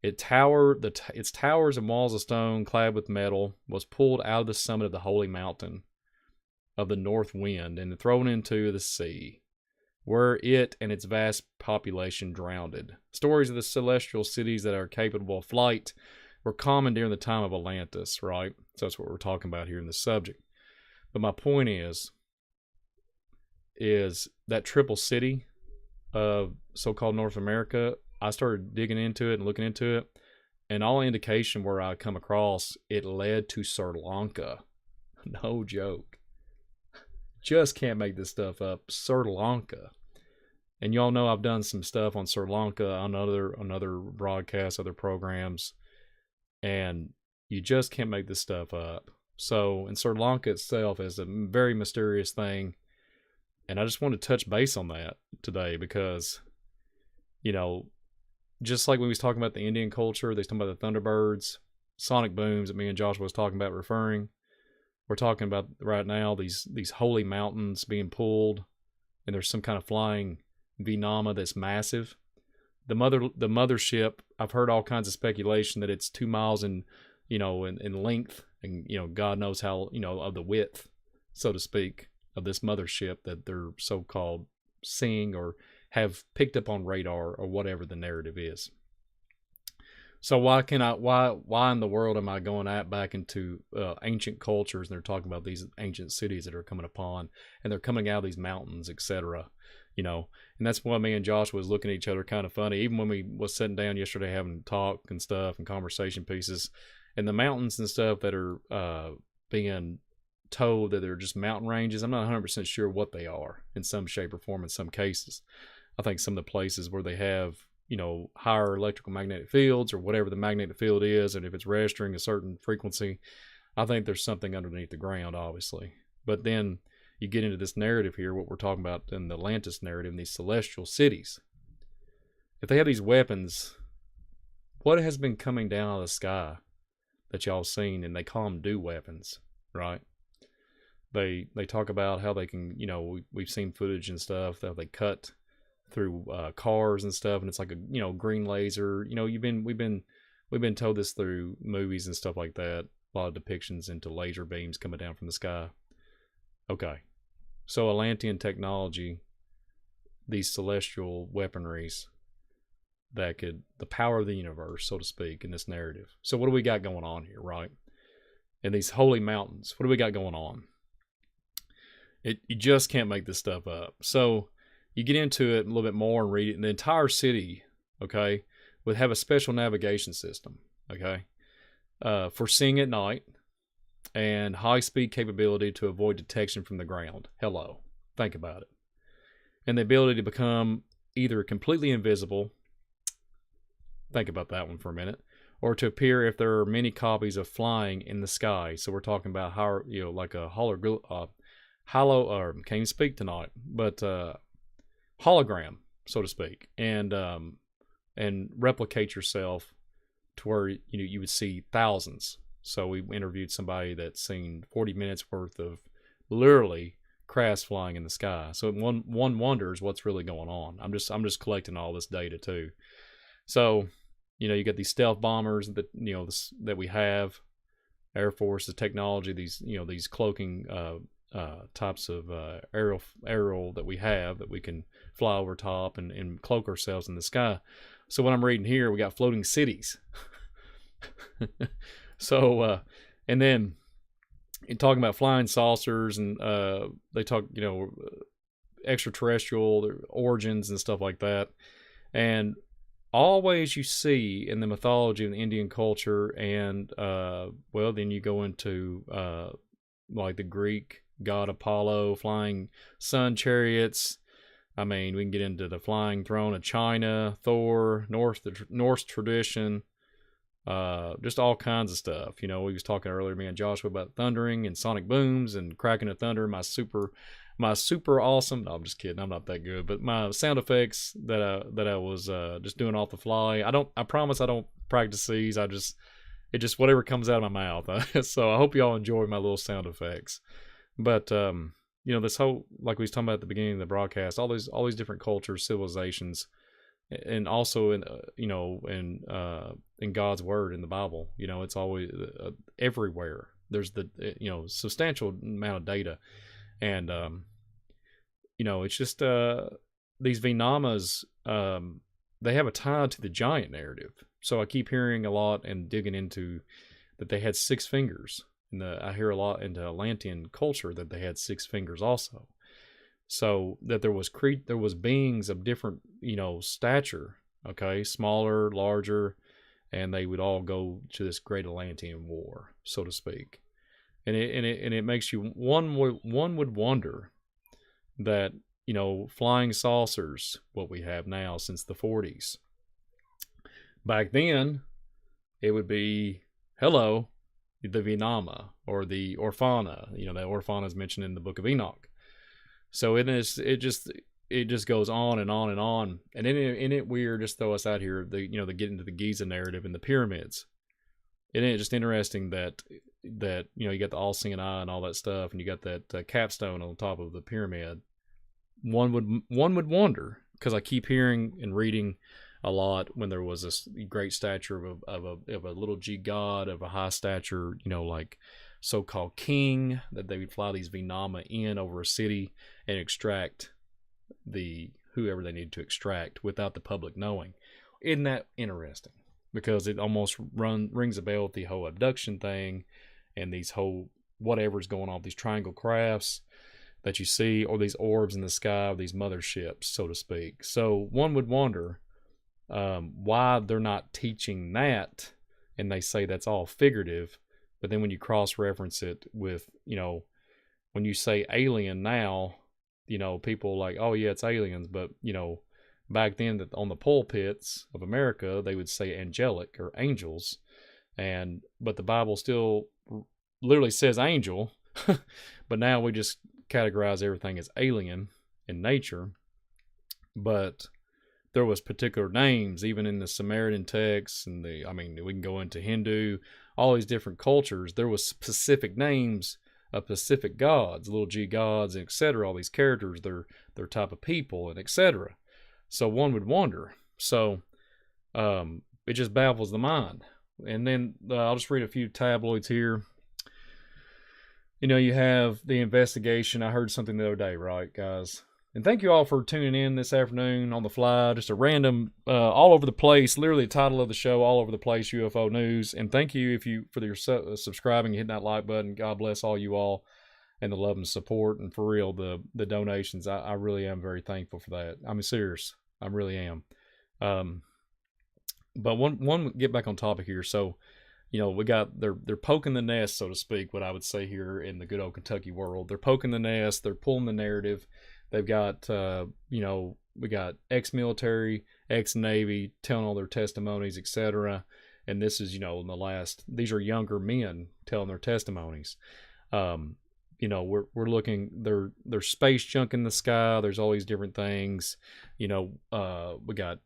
Its towers and walls of stone clad with metal was pulled out of the summit of the holy mountain of the north wind and thrown into the sea, where it and its vast population drowned. Stories of the celestial cities that are capable of flight were common during the time of Atlantis, right? So that's what we're talking about here in this subject. But my point is that triple city of so-called North America, I started digging into it and looking into it, and all indication where I come across, it led to Sri Lanka. No joke. Just can't make this stuff up. Sri Lanka. And y'all know I've done some stuff on Sri Lanka on other broadcasts, other programs, and you just can't make this stuff up. So, in Sri Lanka itself is a very mysterious thing, and I just want to touch base on that today because, you know, just like when we was talking about the Indian culture, they was talking about the Thunderbirds, sonic booms that me and Joshua was talking about referring. We're talking about right now these holy mountains being pulled, and there's some kind of flying Vinama that's massive. The mothership, I've heard all kinds of speculation that it's 2 miles in length, and God knows how, of the width, so to speak, of this mothership that they're so-called seeing or have picked up on radar or whatever the narrative is. So why in the world am I going back into ancient cultures, and they're talking about these ancient cities that are coming upon, and they're coming out of these mountains, etc. And that's why me and Josh was looking at each other kind of funny, even when we was sitting down yesterday having talk and stuff and conversation pieces, and the mountains and stuff that are being told that they're just mountain ranges. I'm not 100% sure what they are in some shape or form in some cases. I think some of the places where they have, higher electrical magnetic fields or whatever the magnetic field is, and if it's registering a certain frequency, I think there's something underneath the ground, obviously. But then you get into this narrative here, what we're talking about in the Atlantis narrative, in these celestial cities. If they have these weapons, what has been coming down out of the sky that y'all seen, and they call them dew weapons, right? They talk about how they can, we've seen footage and stuff that they cut through cars and stuff, and it's like a green laser. We've been told this through movies and stuff like that. A lot of depictions into laser beams coming down from the sky. Okay, so Atlantean technology, these celestial weaponries that could, the power of the universe, so to speak, in this narrative. So what do we got going on here, right? In these holy mountains, what do we got going on? You just can't make this stuff up. So you get into it a little bit more and read it, and the entire city, okay, would have a special navigation system, okay, for seeing at night, and high-speed capability to avoid detection from the ground. Hello. Think about it. And the ability to become either completely invisible, think about that one for a minute, or to appear if there are many copies of flying in the sky. So we're talking about how, like a can't even speak tonight, but hologram, so to speak, and replicate yourself to where you would see thousands. So we interviewed somebody that's seen 40 minutes worth of literally crafts flying in the sky. So one wonders what's really going on. I'm just collecting all this data too. So you got these stealth bombers that that we have, Air Force, the technology, these cloaking types of aerial that we have that we can fly over top and cloak ourselves in the sky. So what I'm reading here, we got floating cities. So and then in talking about flying saucers, and they talk extraterrestrial origins and stuff like that, and always you see in the mythology of the Indian culture, and then you go into like the Greek god Apollo, flying sun chariots. I mean, we can get into the flying throne of China, Thor, Norse tradition, just all kinds of stuff. We was talking earlier, me and Joshua, about thundering and sonic booms and cracking of thunder. My super awesome. No, I'm just kidding. I'm not that good, but my sound effects that I was just doing off the fly. I promise I don't practice these. It just whatever comes out of my mouth. So I hope y'all enjoy my little sound effects. But you know, this whole, like we was talking about at the beginning of the broadcast, all these different cultures, civilizations, and also in you know, in God's word in the Bible, you know, it's always everywhere. There's the you know, substantial amount of data, and you know, it's just these Venamas, they have a tie to the giant narrative. So I keep hearing a lot and digging into that they had 6 fingers. And I hear a lot into Atlantean culture that they had 6 fingers also. So that there was beings of different, you know, stature, okay, smaller, larger, and they would all go to this great Atlantean war, so to speak. And it makes you one would wonder that, you know, flying saucers, what we have now since the 40s. Back then, it would be, hello, the Vinama or the Orphana. You know, that Orphana is mentioned in the Book of Enoch. So it just goes on and on and on. And in it weird, just throw us out here, the get into the Giza narrative and the pyramids. Isn't it just interesting that you know, you got the all-seeing eye and all that stuff, and you got that capstone on top of the pyramid. One would wonder, because I keep hearing and reading a lot when there was this great stature of a little g god of a high stature, you know, like so-called king, that they would fly these Vinama in over a city and extract whoever they needed to extract without the public knowing. Isn't that interesting? Because it almost rings a bell with the whole abduction thing and these whole whatever's going on, these triangle crafts that you see, or these orbs in the sky, or these motherships, so to speak. So one would wonder why they're not teaching that, and they say that's all figurative. But then when you cross-reference it with, you know, when you say alien now, you know, people like, oh yeah, it's aliens. But, you know, back then on the pulpits of America, they would say angelic or angels. But the Bible still literally says angel. But now we just categorize everything as alien in nature. But there was particular names, even in the Sumerian texts, and we can go into Hindu, all these different cultures. There was specific names of specific gods, little g gods, and etc. All these characters, their type of people, and etc. So one would wonder. So it just baffles the mind. And then I'll just read a few tabloids here. You know, you have the investigation. I heard something the other day, right, guys? And thank you all for tuning in this afternoon on the fly. Just a random, all over the place, literally the title of the show, all over the place, UFO news. And thank you for your subscribing, hitting that like button. God bless all you all and the love and support. And for real, the donations, I really am very thankful for that. I'm serious. I really am. But one get back on topic here. So, you know, they're poking the nest, so to speak, what I would say here in the good old Kentucky world. They're poking the nest. They're pulling the narrative. They've got, you know, we got ex-military, ex-Navy telling all their testimonies, etc. And this is, you know, these are younger men telling their testimonies. You know, we're looking, there's space junk in the sky. There's all these different things. You know, we got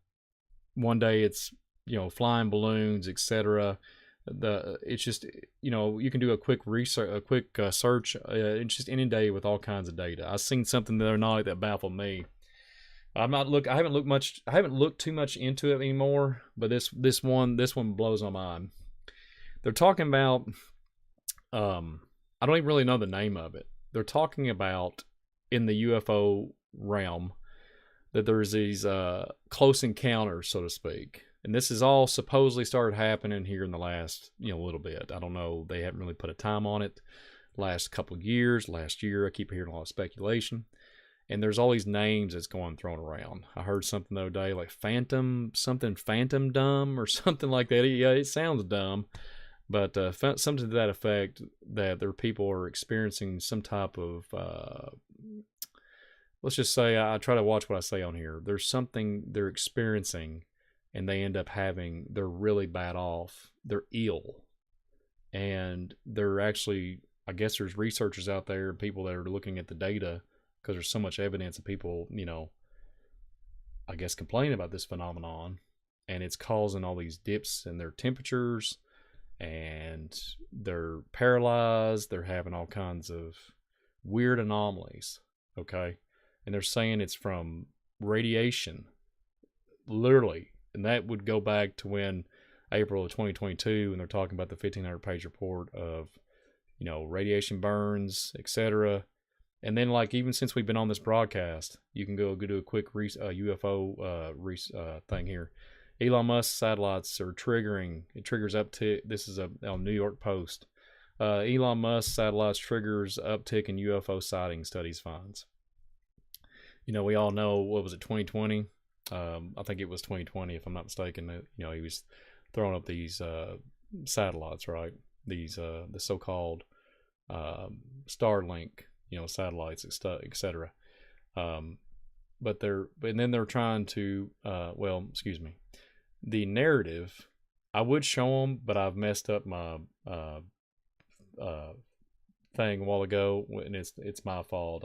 one day it's, you know, flying balloons, etc. It's just, you know, you can do a quick research, search. It's just inundated with all kinds of data. I seen something the other night that baffled me. I haven't looked too much into it anymore. But this one blows my mind. They're talking about, I don't even really know the name of it. They're talking about in the UFO realm that there's these close encounters, so to speak. And this has all supposedly started happening here in the last, you know, little bit. I don't know. They haven't really put a time on it. Last couple of years, last year, I keep hearing a lot of speculation. And there's all these names that's going thrown around. I heard something the other day like phantom dumb or something like that. Yeah, it sounds dumb. But something to that effect, that their people are experiencing some type of, let's just say, I try to watch what I say on here. There's something they're experiencing, and they end up they're really bad off. They're ill. And they're actually, I guess there's researchers out there, people that are looking at the data, because there's so much evidence of people, you know, I guess complaining about this phenomenon. And it's causing all these dips in their temperatures and they're paralyzed. They're having all kinds of weird anomalies. Okay. And they're saying it's from radiation, literally. And that would go back to when April of 2022, and they're talking about the 1,500-page report of, radiation burns, etc. And then, like, even since we've been on this broadcast, you can go do a quick UFO thing here. Elon Musk satellites are triggering. It triggers uptick. This is on New York Post. Elon Musk satellites triggers uptick in UFO sighting studies finds. We all know, what was it, 2020? I think it was 2020, if I'm not mistaken. He was throwing up these satellites, right? These the so-called Starlink, satellites, etc. But then they're trying to, the narrative. I would show them, but I've messed up my thing a while ago, and it's my fault.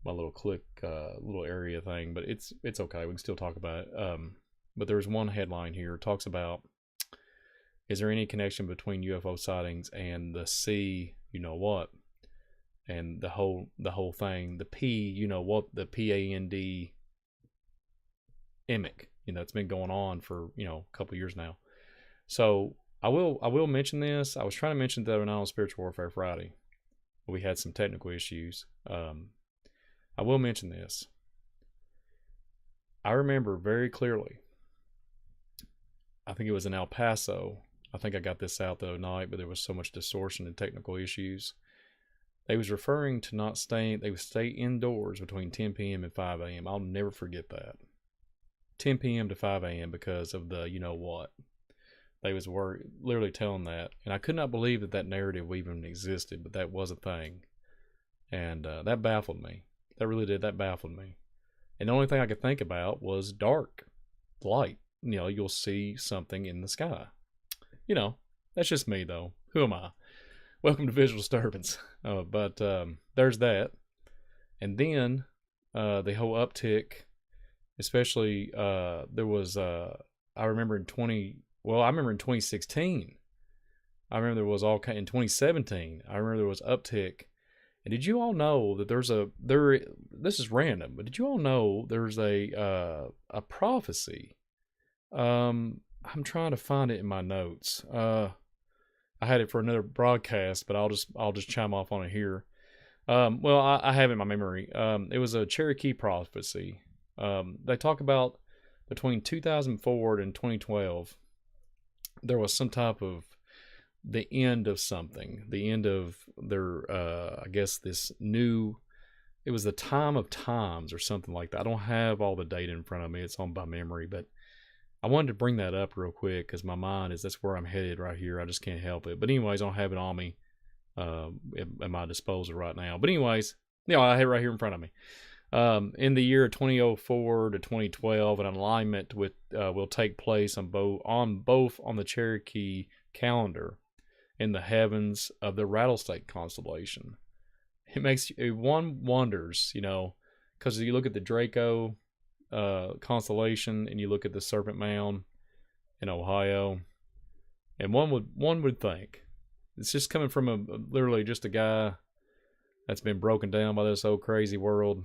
My little little area thing, but it's okay. We can still talk about it. But there's one headline here talks about, is there any connection between UFO sightings and the C, what, and the whole thing, the P, what, the PAND emic, it's been going on for a couple of years now. So I will mention this. I was trying to mention the other night on Spiritual Warfare Friday. We had some technical issues. I will mention this. I remember very clearly, I think it was in El Paso. I think I got this out the other night, but there was so much distortion and technical issues. They was referring to not staying, they would stay indoors between 10 p.m. and 5 a.m. I'll never forget that. 10 p.m. to 5 a.m. because of the what. They was literally telling that. And I could not believe that narrative even existed, but that was a thing. And that baffled me. That really did. That baffled me. And the only thing I could think about was dark light. You'll see something in the sky. That's just me, though. Who am I? Welcome to Visual Disturbance. But there's that. And then the whole uptick, especially there was, I remember in 2016. I remember there was in 2017. I remember there was uptick. And did you all know that this is random, but did you all know there's a prophecy? I'm trying to find it in my notes. I had it for another broadcast, but I'll just chime off on it here. I have it in my memory. It was a Cherokee prophecy. They talk about between 2004 and 2012, there was some type of the end of something, the end of their, I guess it was the time of times or something like that. I don't have all the data in front of me. It's on by memory, but I wanted to bring that up real quick because my mind that's where I'm headed right here. I just can't help it. But anyways, I don't have it on me at my disposal right now. But anyways, I have it right here in front of me. In the year 2004 to 2012, an alignment will take place on the Cherokee calendar in the heavens of the Rattlesnake constellation. One wonders, because you look at the Draco constellation and you look at the Serpent Mound in Ohio, and one would think it's just coming from literally just a guy that's been broken down by this old crazy world,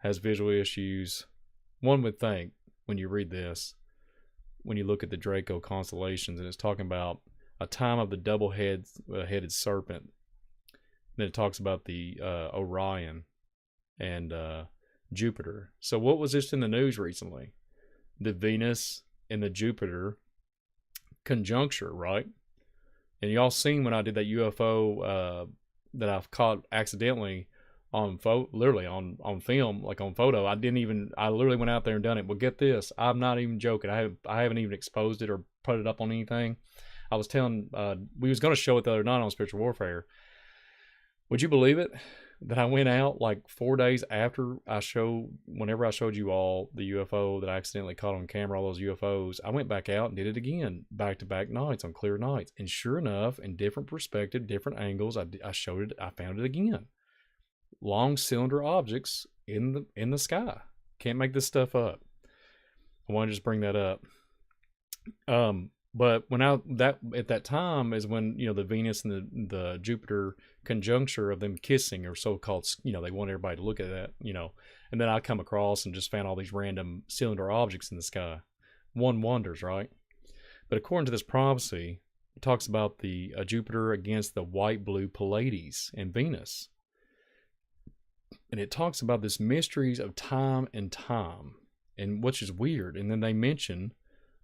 has visual issues. One would think when you read this, when you look at the Draco constellations, and it's talking about a time of the double-headed serpent. Then it talks about the Orion and Jupiter. So what was just in the news recently? The Venus and the Jupiter conjuncture, right? And y'all seen when I did that UFO that I've caught accidentally on literally on film, like on photo. I literally went out there and done it. But get this, I'm not even joking. I haven't even exposed it or put it up on anything. I was telling, we was going to show it the other night on Spiritual Warfare. Would you believe it? That I went out like 4 days after whenever I showed you all the UFO that I accidentally caught on camera, all those UFOs, I went back out and did it again, back-to-back nights on clear nights. And sure enough, in different perspective, different angles, I showed it, I found it again. Long cylinder objects in the sky. Can't make this stuff up. I want to just bring that up. But when I that at that time is when the Venus and the Jupiter conjuncture of them kissing, or so called, they want everybody to look at that, and then I come across and just found all these random cylinder objects in the sky. One wonders, right? But according to this prophecy, it talks about the Jupiter against the white blue Pleiades and Venus, and it talks about this mysteries of time, and which is weird. And then they mention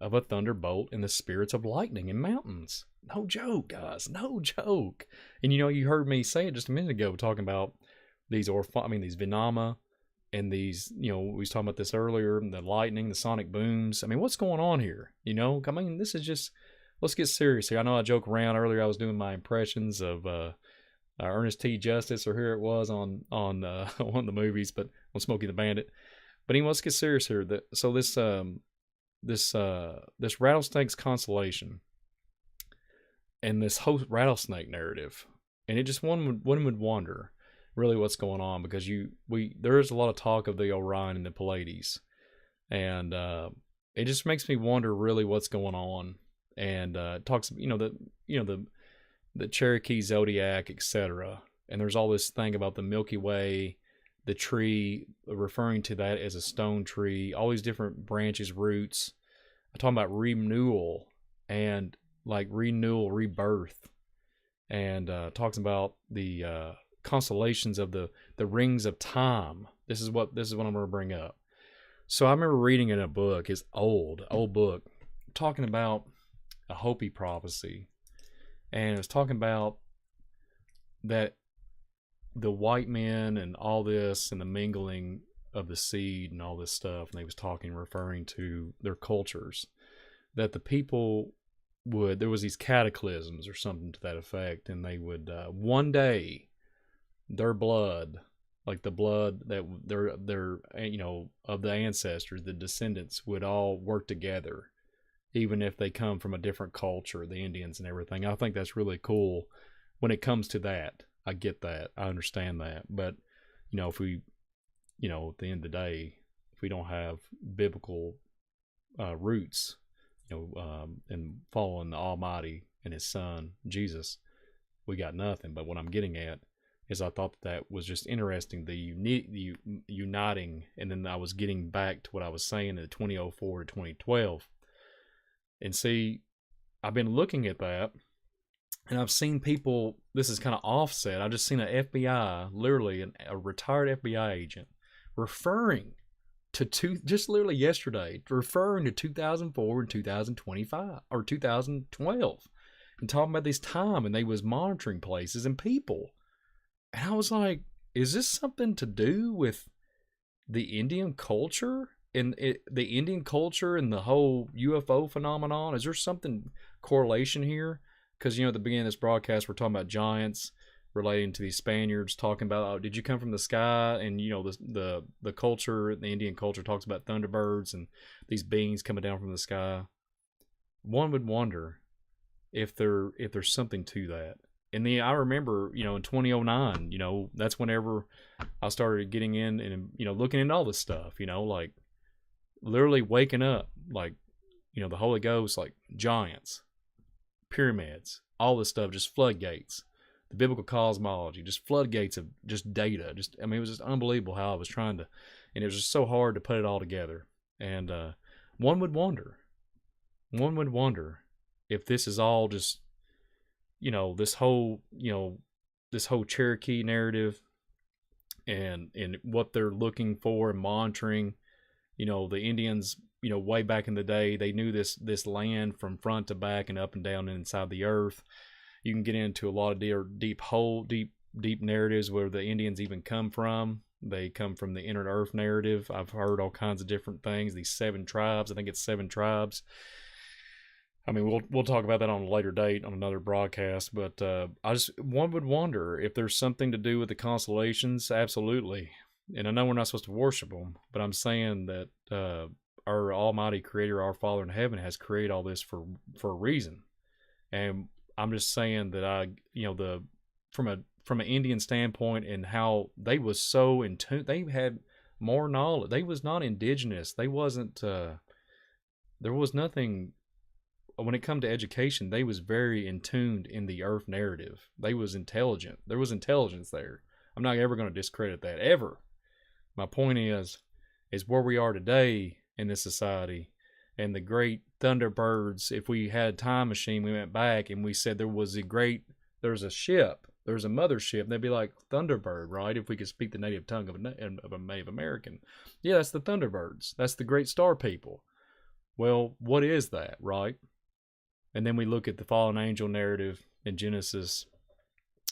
of a thunderbolt and the spirits of lightning in mountains. No joke, guys. No joke. And you heard me say it just a minute ago, talking about these these Vinama, and these, we was talking about this earlier, the lightning, the sonic booms. I mean, what's going on here? I mean, this is just, let's get serious here. I know I joke around earlier. I was doing my impressions of Ernest T. Justice, or here it was on one of the movies, but on Smokey the Bandit. But anyway, let's get serious here. So this rattlesnake's constellation and this whole rattlesnake narrative, and it just one would wonder really what's going on, because there is a lot of talk of the Orion and the Pleiades, and it just makes me wonder really what's going on. And it talks the Cherokee zodiac, etc. And there's all this thing about the Milky Way, the tree, referring to that as a stone tree, all these different branches, roots. I'm talking about renewal, and like renewal, rebirth, and talks about the constellations of the rings of time. This is what I'm going to bring up. So I remember reading in a book, it's old book, talking about a Hopi prophecy, and it was talking about that the white men and all this, and the mingling of the seed and all this stuff, and they was referring to their cultures, that the people there was these cataclysms or something to that effect, and they would one day their blood, like the blood that their of the ancestors, the descendants, would all work together, even if they come from a different culture, the Indians and everything. I think that's really cool when it comes to that. I get that, I understand that, but if we at the end of the day, if we don't have biblical roots, and following the Almighty and His Son Jesus, we got nothing. But what I'm getting at is, I thought that was just interesting, the uniting, and then I was getting back to what I was saying in the 2004 to 2012, and see, I've been looking at that, and I've seen people. This is kind of offset. I just seen an FBI, literally a retired FBI agent, referring to just literally yesterday, referring to 2004 and 2025 or 2012, and talking about this time, and they was monitoring places and people. And I was like, is this something to do with the Indian culture and the Indian culture and the whole UFO phenomenon? Is there something correlation here? Because at the beginning of this broadcast, we're talking about giants, relating to these Spaniards, talking about, oh, did you come from the sky? And the culture, the Indian culture, talks about Thunderbirds and these beings coming down from the sky. One would wonder if there's something to that. And then I remember, in 2009, that's whenever I started getting in and looking into all this stuff, like literally waking up, like the Holy Ghost, like giants, pyramids, all this stuff, just floodgates. The biblical cosmology, just floodgates of just data. It was just unbelievable how I was trying to, and it was just so hard to put it all together. And one would wonder if this is all just, this whole Cherokee narrative, and what they're looking for and monitoring. The Indians, way back in the day, they knew this land from front to back and up and down and inside the earth. You can get into a lot of deep narratives where the Indians even come from. They come from the inner earth narrative. I've heard all kinds of different things. These 7 tribes, I think it's 7 tribes. I mean, we'll talk about that on a later date on another broadcast. But one would wonder if there's something to do with the constellations. Absolutely. And I know we're not supposed to worship them, but I'm saying that our Almighty Creator, our Father in heaven, has created all this for a reason. And I'm just saying that from an Indian standpoint, and how they was so in tune, they had more knowledge. They was not indigenous. They wasn't. There was nothing when it come to education, they was very in tuned in the Earth narrative. They was intelligent. There was intelligence there. I'm not ever going to discredit that ever. My point is where we are today in this society, and the great Thunderbirds. If we had a time machine, we went back and we said there's a ship, there's a mothership, they'd be like Thunderbird, right? If we could speak the native tongue of a Native American, yeah, that's the Thunderbirds. That's the great star people. Well, what is that, right? And then we look at the fallen angel narrative in Genesis,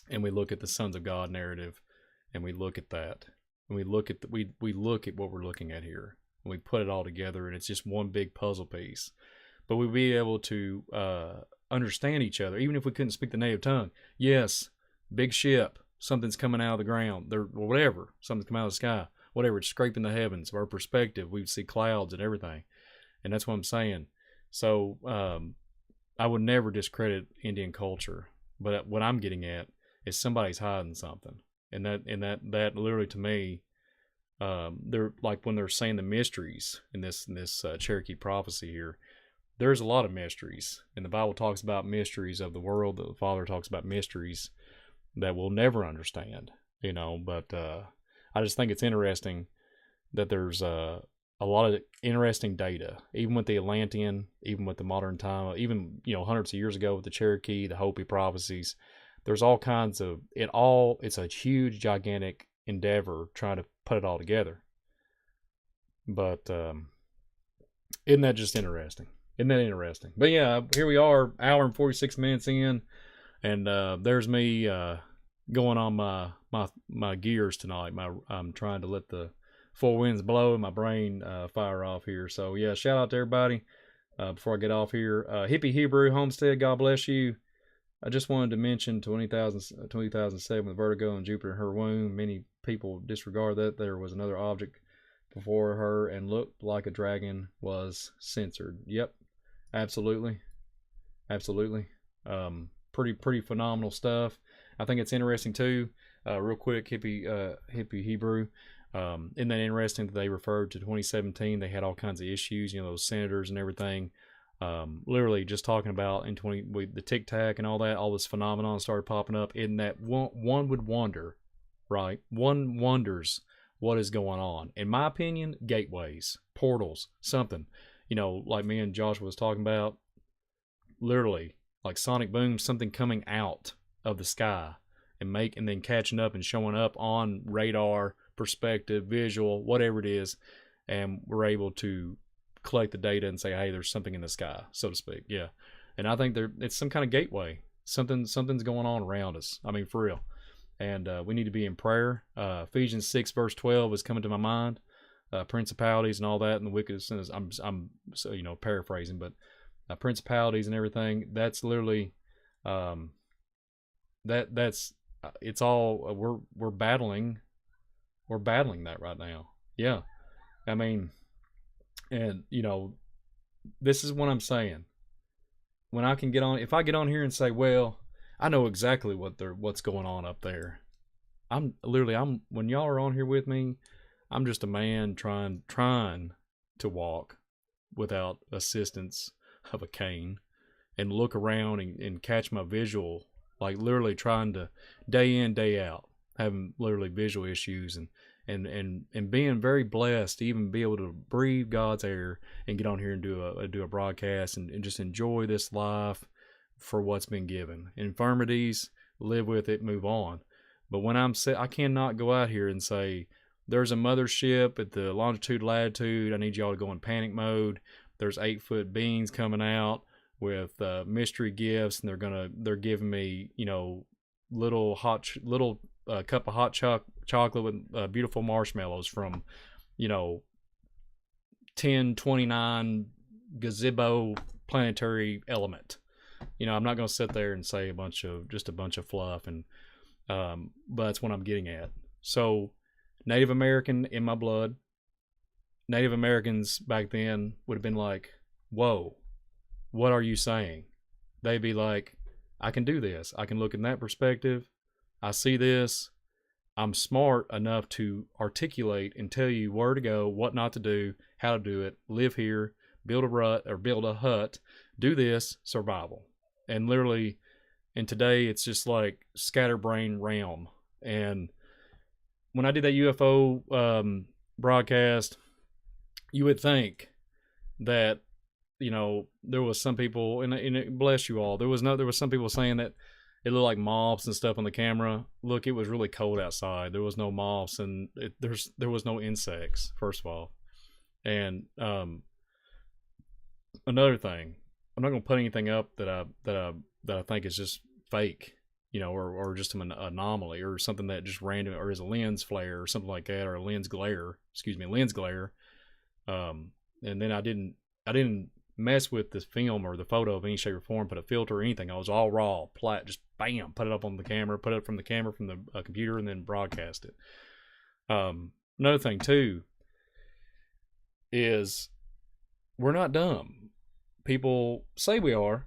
and we look at the sons of God narrative, and we look at that, and we look at we look at what we're looking at here, and we put it all together, and it's just one big puzzle piece. But we'd be able to understand each other, even if we couldn't speak the native tongue. Yes, big ship, something's coming out of the ground, or whatever, something's coming out of the sky, whatever, it's scraping the heavens. Our perspective, we see clouds and everything. And that's what I'm saying. So I would never discredit Indian culture, but what I'm getting at is somebody's hiding something, and that literally, to me, they're like, when they're saying the mysteries in this Cherokee prophecy here, there's a lot of mysteries, and the Bible talks about mysteries of the world. The Father talks about mysteries that we'll never understand, But I just think it's interesting that there's a lot of interesting data, even with the Atlantean, even with the modern time, even, hundreds of years ago with the Cherokee, the Hopi prophecies. There's all kinds of it's a huge, gigantic endeavor trying to put it all together. But isn't that just interesting? Isn't that interesting? But yeah, here we are, hour and 46 minutes in, and there's me going on my gears tonight. I'm trying to let the four winds blow and my brain fire off here. So yeah, shout out to everybody. Before I get off here, Hippie Hebrew Homestead, God bless you. I just wanted to mention 2007 with Vertigo and Jupiter in her womb. Many people disregard that. There was another object before her and looked like a dragon, was censored. Yep, absolutely. Pretty phenomenal stuff. I think it's interesting too. Real quick, Hippie Hebrew. Isn't that interesting that they referred to 2017? They had all kinds of issues, those senators and everything. Literally just talking about the Tic Tac and all that, all this phenomenon started popping up. In that one would wonder, right? One wonders what is going on. In my opinion, gateways, portals, something. Like me and Joshua was talking about, literally like sonic boom, something coming out of the sky and then catching up and showing up on radar, perspective, visual, whatever it is, and we're able to collect the data and say, hey, there's something in the sky, so to speak. Yeah. And I think it's some kind of gateway. Something's going on around us. I mean, for real. And we need to be in prayer. Ephesians 6 verse 12 is coming to my mind. Principalities and all that, and the wickedness. I'm paraphrasing, but principalities and everything. That's literally that's it's all we're battling. We're battling that right now. Yeah. I mean, and this is what I'm saying. When I can if I get on here and say, well, I know exactly what's going on up there. When y'all are on here with me, I'm just a man trying to walk without assistance of a cane and look around and catch my visual, like literally trying to day in, day out, having literally visual issues and being very blessed to even be able to breathe God's air and get on here and do a broadcast and just enjoy this life for what's been given. Infirmities, live with it, move on. But when I cannot go out here and say, there's a mothership at the longitude, latitude, I need y'all to go in panic mode. There's 8-foot beings coming out with mystery gifts, and they're giving me, little cup of hot chocolate with beautiful marshmallows from 1029 gazebo planetary element. I'm not going to sit there and say a bunch of fluff, and but that's what I'm getting at. So Native American in my blood. Native Americans back then would have been like, whoa, what are you saying? They'd be like, I can do this. I can look in that perspective. I see this. I'm smart enough to articulate and tell you where to go, what not to do, how to do it, live here, build a rut or build a hut, do this, survival. And literally, and today it's just like scatterbrain realm. And when I did that UFO broadcast, you would think that, you know, there was some people, and it, bless you all, there was some people saying that it looked like moths and stuff on the camera. Look, it was really cold outside. There was no moths, and there was no insects, first of all. And another thing, I'm not gonna put anything up that I think is just fake, you know, or just an anomaly or something that just random, or is a lens flare or something like that, or a lens glare. And then I didn't mess with this film or the photo of any shape or form, put a filter or anything. I was all raw, flat, just bam, put it up on the camera, put it from the camera from the computer, and then broadcast it. Another thing too is we're not dumb. People say we are,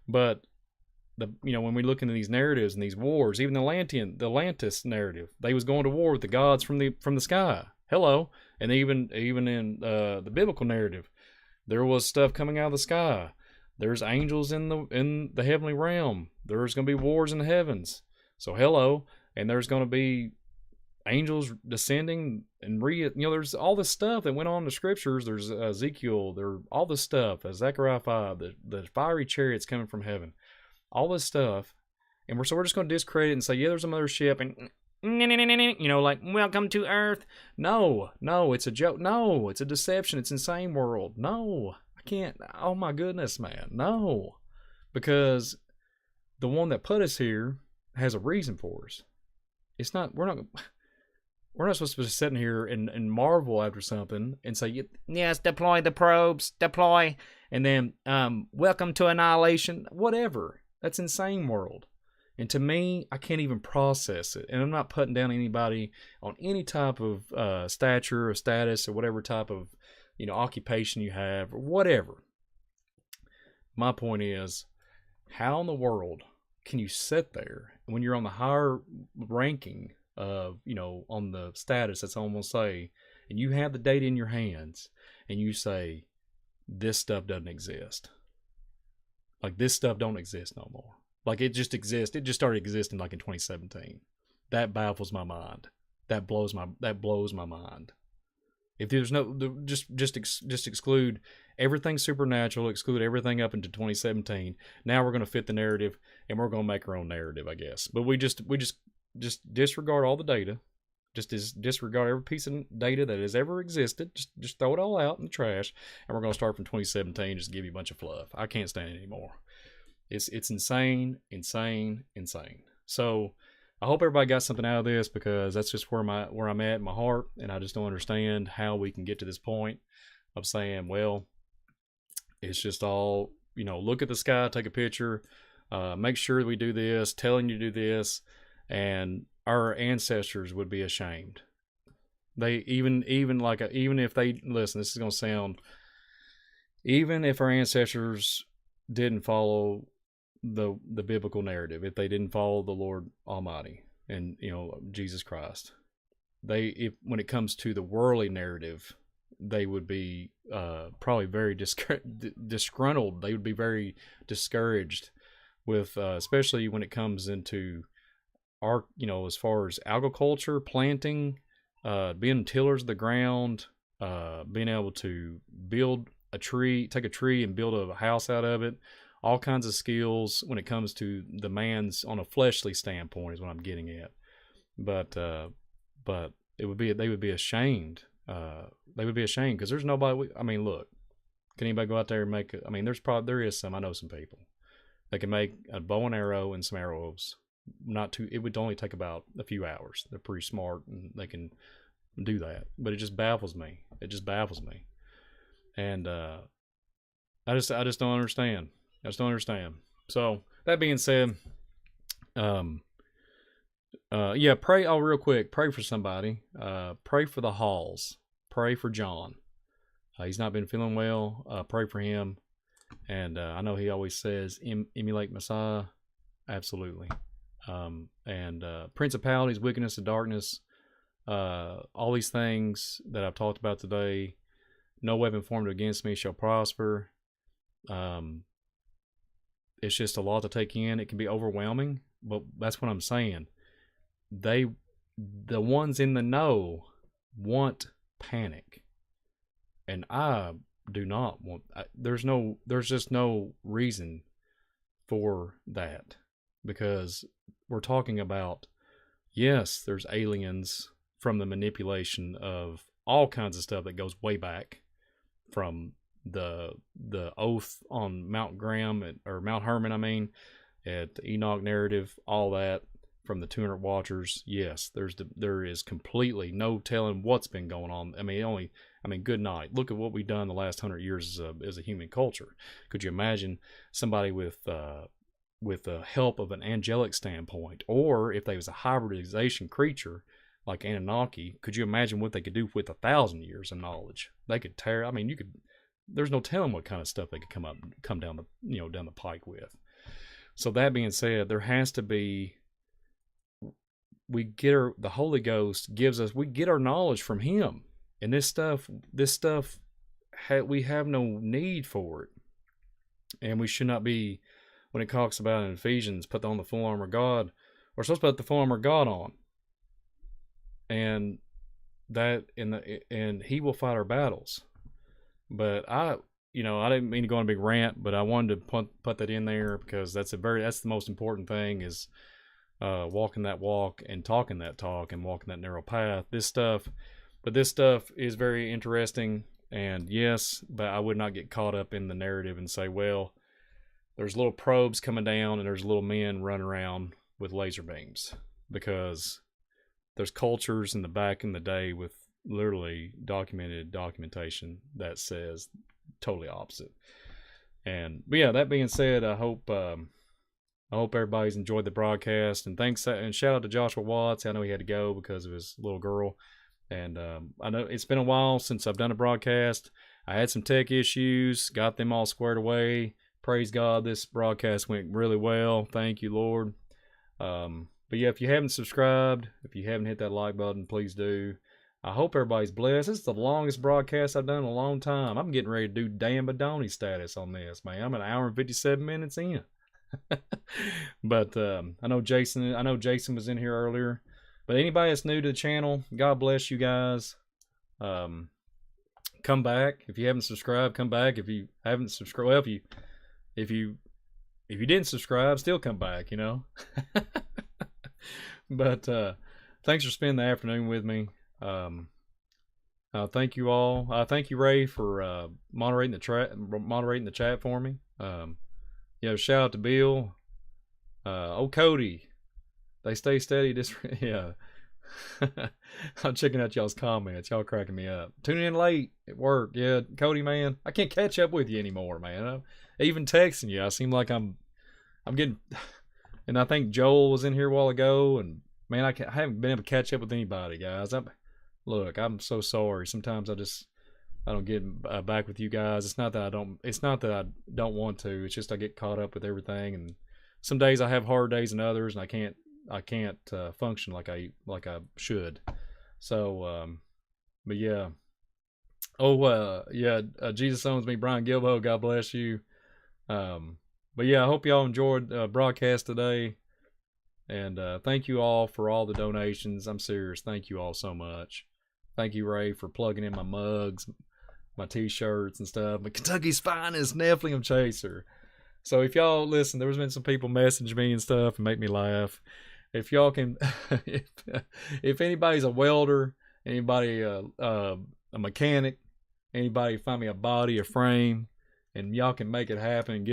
but when we look into these narratives and these wars, even the Atlantis narrative, they was going to war with the gods from the sky. Hello. And even in the biblical narrative, there was stuff coming out of the sky. There's angels in the heavenly realm. There's going to be wars in the heavens. So hello. And there's going to be angels descending and there's all this stuff that went on in the scriptures. There's Ezekiel. There's all this stuff. Zechariah 5, the fiery chariots coming from heaven. All this stuff. And we're just going to discredit it and say, yeah, there's a mothership and like, welcome to Earth. No, it's a joke. No, it's a deception. It's insane world. No, I can't. Oh my goodness, man. No, because the one that put us here has a reason for us. It's not. We're not supposed to be sitting here and marvel after something and say, yes, deploy the probes, deploy, and then welcome to annihilation. Whatever. That's insane world. And to me, I can't even process it. And I'm not putting down anybody on any type of stature or status or whatever type of, occupation you have or whatever. My point is, how in the world can you sit there when you're on the higher ranking of, on the status, that's all I'm going to say, and you have the data in your hands and you say, this stuff doesn't exist. Like, this stuff don't exist no more. Like, it just exists. It just started existing like in 2017. That baffles my mind. That blows my mind. If there's no, just exclude everything supernatural, exclude everything up into 2017. Now we're going to fit the narrative, and we're going to make our own narrative, I guess. But we just disregard all the data. Just disregard every piece of data that has ever existed. Just throw it all out in the trash, and we're going to start from 2017. Just give you a bunch of fluff. I can't stand it anymore. It's insane. So I hope everybody got something out of this, because that's just where I'm at in my heart, and I just don't understand how we can get to this point of saying, well, it's just all, look at the sky, take a picture, make sure we do this, telling you to do this, and our ancestors would be ashamed. They even if they listen, this is going to sound, even if our ancestors didn't follow the biblical narrative, if they didn't follow the Lord Almighty and Jesus Christ, when it comes to the worldly narrative, they would be probably very disgruntled. They would be very discouraged with especially when it comes into our as far as agriculture, planting, being tillers of the ground, being able to take a tree and build a house out of it. All kinds of skills when it comes to the man's on a fleshly standpoint is what I'm getting at. But they would be ashamed. They would be ashamed because there's nobody. Look, can anybody go out there and make? There is some. I know some people that can make a bow and arrow and some arrows. It would only take about a few hours. They're pretty smart and they can do that. But it just baffles me. And I just don't understand. So that being said, pray. Oh, real quick, pray for somebody. Pray for the Halls. Pray for John. He's not been feeling well. Pray for him. And I know he always says, emulate Messiah. Absolutely. And principalities, wickedness, and darkness. All these things that I've talked about today. no weapon formed against me shall prosper. It's just a lot to take in. It can be overwhelming, but that's what I'm saying. The ones in the know want panic, and I do not want. There's just no reason for that, because we're talking about, yes, there's aliens from the manipulation of all kinds of stuff that goes way back from the oath on Mount Graham or Mount Hermon, I mean, at the Enoch narrative, all that from the 200 Watchers. Yes, there is completely no telling what's been going on. I mean, good night. Look at what we've done the last 100 years as a human culture. Could you imagine somebody with the help of an angelic standpoint, or if they was a hybridization creature like Anunnaki, could you imagine what they could do with 1,000 years of knowledge? They could tear. I mean, there's no telling what kind of stuff they could come down the pike with. So that being said, there has to be. The Holy Ghost gives us. We get our knowledge from Him, and this stuff. We have no need for it, and we should not be. When it talks about in Ephesians, put on the full armor of God, we're supposed to put the full armor of God on, and He will fight our battles. But I didn't mean to go on a big rant, but I wanted to put that in there because that's the most important thing is walking that walk and talking that talk and walking that narrow path. This stuff is very interesting, and yes, but I would not get caught up in the narrative and say, well, there's little probes coming down and there's little men running around with laser beams, because there's cultures in the day with literally documentation that says totally opposite. But yeah, that being said, I hope everybody's enjoyed the broadcast, and thanks and shout out to Joshua Watts. I know he had to go because of his little girl, and I know it's been a while since I've done a broadcast. I had some tech issues, got them all squared away. Praise God, this broadcast went really well. Thank you, Lord. But yeah, if you haven't subscribed, if you haven't hit that like button, please do. I hope everybody's blessed. This is the longest broadcast I've done in a long time. I'm getting ready to do Dan Badoni status on this, man. I'm an hour and 57 minutes in. But I know Jason was in here earlier. But anybody that's new to the channel, God bless you guys. Come back. If you haven't subscribed, come back. If you haven't subscribed, well, if you didn't subscribe, still come back, But thanks for spending the afternoon with me. Thank you all. Thank you, Ray, for moderating the chat for me. Shout out to Bill. Cody. They stay steady. Yeah. I'm checking out y'all's comments. Y'all cracking me up. Tuning in late at work. Yeah, Cody, man. I can't catch up with you anymore, man. Even texting you, I seem like I'm getting. And I think Joel was in here a while ago, and man, I haven't been able to catch up with anybody, guys. I'm so sorry. Sometimes I don't get back with you guys. It's not that I don't want to. It's just I get caught up with everything, and some days I have hard days and others, and I can't function like I should. So, but yeah. Jesus owns me, Brian Gilbo. God bless you. But yeah, I hope y'all enjoyed the broadcast today. And thank you all for all the donations. I'm serious. Thank you all so much. Thank you, Ray, for plugging in my mugs, my t-shirts and stuff. But Kentucky's finest nephilim chaser. So if y'all listen, there's been some people message me and stuff and make me laugh. If y'all can, if anybody's a welder, anybody a mechanic, anybody find me a body, a frame, and y'all can make it happen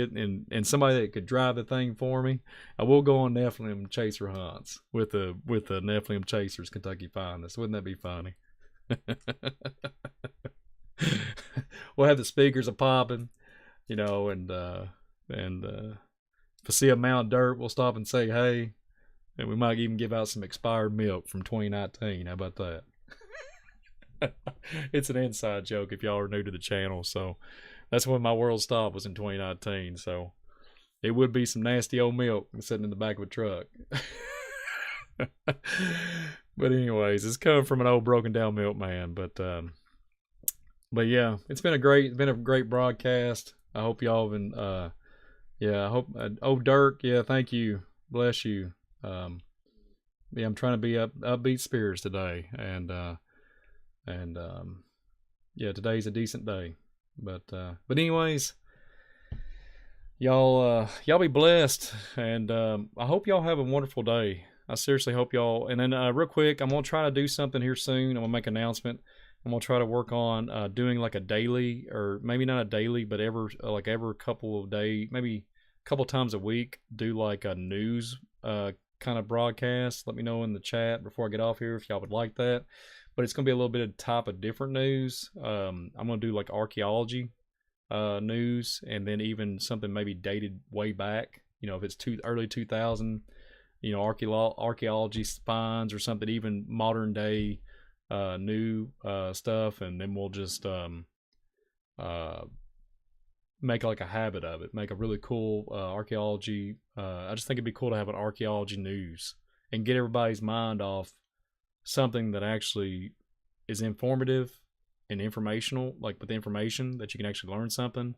and somebody that could drive the thing for me, I will go on Nephilim chaser hunts with the Nephilim chasers Kentucky finest. Wouldn't that be funny? We'll have the speakers a popping, and if I see a mound of dirt, we'll stop and say hey, and we might even give out some expired milk from 2019. How about that? It's an inside joke if y'all are new to the channel. So that's when my world stopped, was in 2019. So it would be some nasty old milk sitting in the back of a truck. But anyways, it's coming from an old broken down milkman. But But yeah, it's been a great broadcast. I hope y'all have been, yeah, I hope, oh, Dirk, yeah, thank you. Bless you. Yeah, I'm trying to be upbeat spirits today. And yeah, today's a decent day. But anyways, y'all be blessed. And, I hope y'all have a wonderful day. I seriously hope y'all, and then, real quick, I'm going to try to do something here soon. I'm going to make an announcement. I'm gonna try to work on doing like a daily, or maybe not a daily, but every couple of days, maybe a couple times a week, do like a news kind of broadcast. Let me know in the chat before I get off here if y'all would like that. But it's gonna be a little bit of type of different news. I'm gonna do like archaeology news, and then even something maybe dated way back. You know, if it's early 2000, you know, archaeology finds or something, even modern day new stuff, and then we'll just make like a habit of it, make a really cool archaeology. I just think it'd be cool to have an archaeology news and get everybody's mind off something that actually is informative and informational, like with information that you can actually learn something.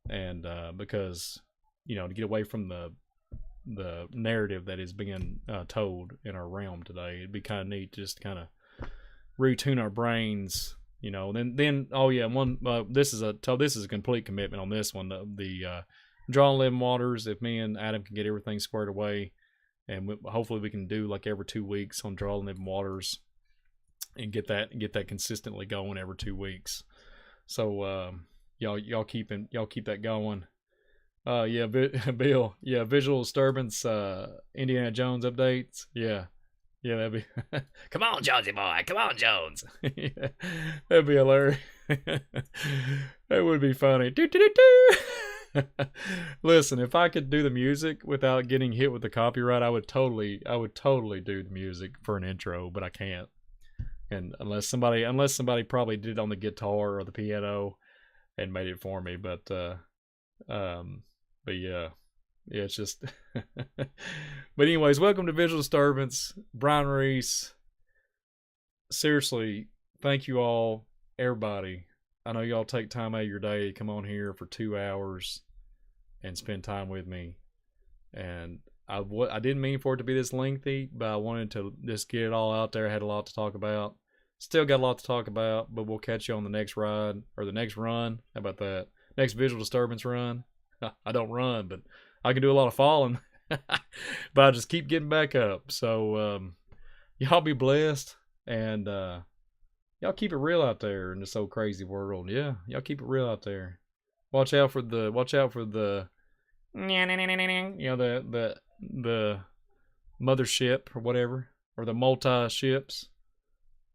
And because, you know, to get away from the narrative that is being told in our realm today, it'd be kind of neat just to kind of retune our brains, you know. Then oh yeah, this is a complete commitment on this one. The Draw Living Waters. If me and Adam can get everything squared away, and hopefully we can do like every 2 weeks on Draw Living Waters, and get that consistently going every 2 weeks. So y'all keep that going. Yeah, Bill. Yeah, visual disturbance. Indiana Jones updates. Yeah. Yeah, that'd be. Come on, Jonesy boy. Come on, Jones. Yeah, that'd be hilarious. That would be funny. Do, do, do, do. Listen, if I could do the music without getting hit with the copyright, I would totally do the music for an intro, but I can't. And unless somebody probably did it on the guitar or the piano and made it for me, but yeah. Yeah, it's just. But anyways, welcome to Visual Disturbance. Brian Reese. Seriously, thank you all, everybody. I know y'all take time out of your day to come on here for 2 hours and spend time with me. And I didn't mean for it to be this lengthy, but I wanted to just get it all out there. I had a lot to talk about. Still got a lot to talk about, but we'll catch you on the next ride, or the next run. How about that? Next Visual Disturbance run. I don't run, but I can do a lot of falling, but I just keep getting back up. So y'all be blessed, and y'all keep it real out there in this old crazy world. Yeah, y'all keep it real out there. Watch out for the you know, the mothership or whatever, or the multi ships.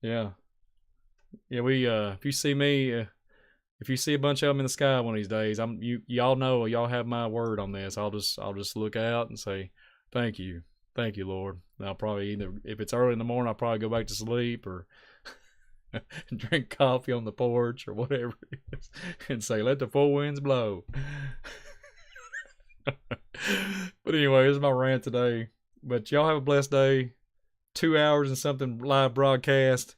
Yeah, we if you see me. If you see a bunch of them in the sky one of these days, y'all know, y'all have my word on this. I'll just look out and say, thank you, Lord. And I'll probably either, if it's early in the morning, I'll probably go back to sleep or drink coffee on the porch or whatever it is, and say, let the four winds blow. But anyway, this is my rant today. But y'all have a blessed day. 2 hours and something live broadcast.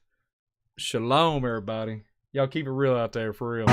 Shalom, everybody. Y'all keep it real out there, for real.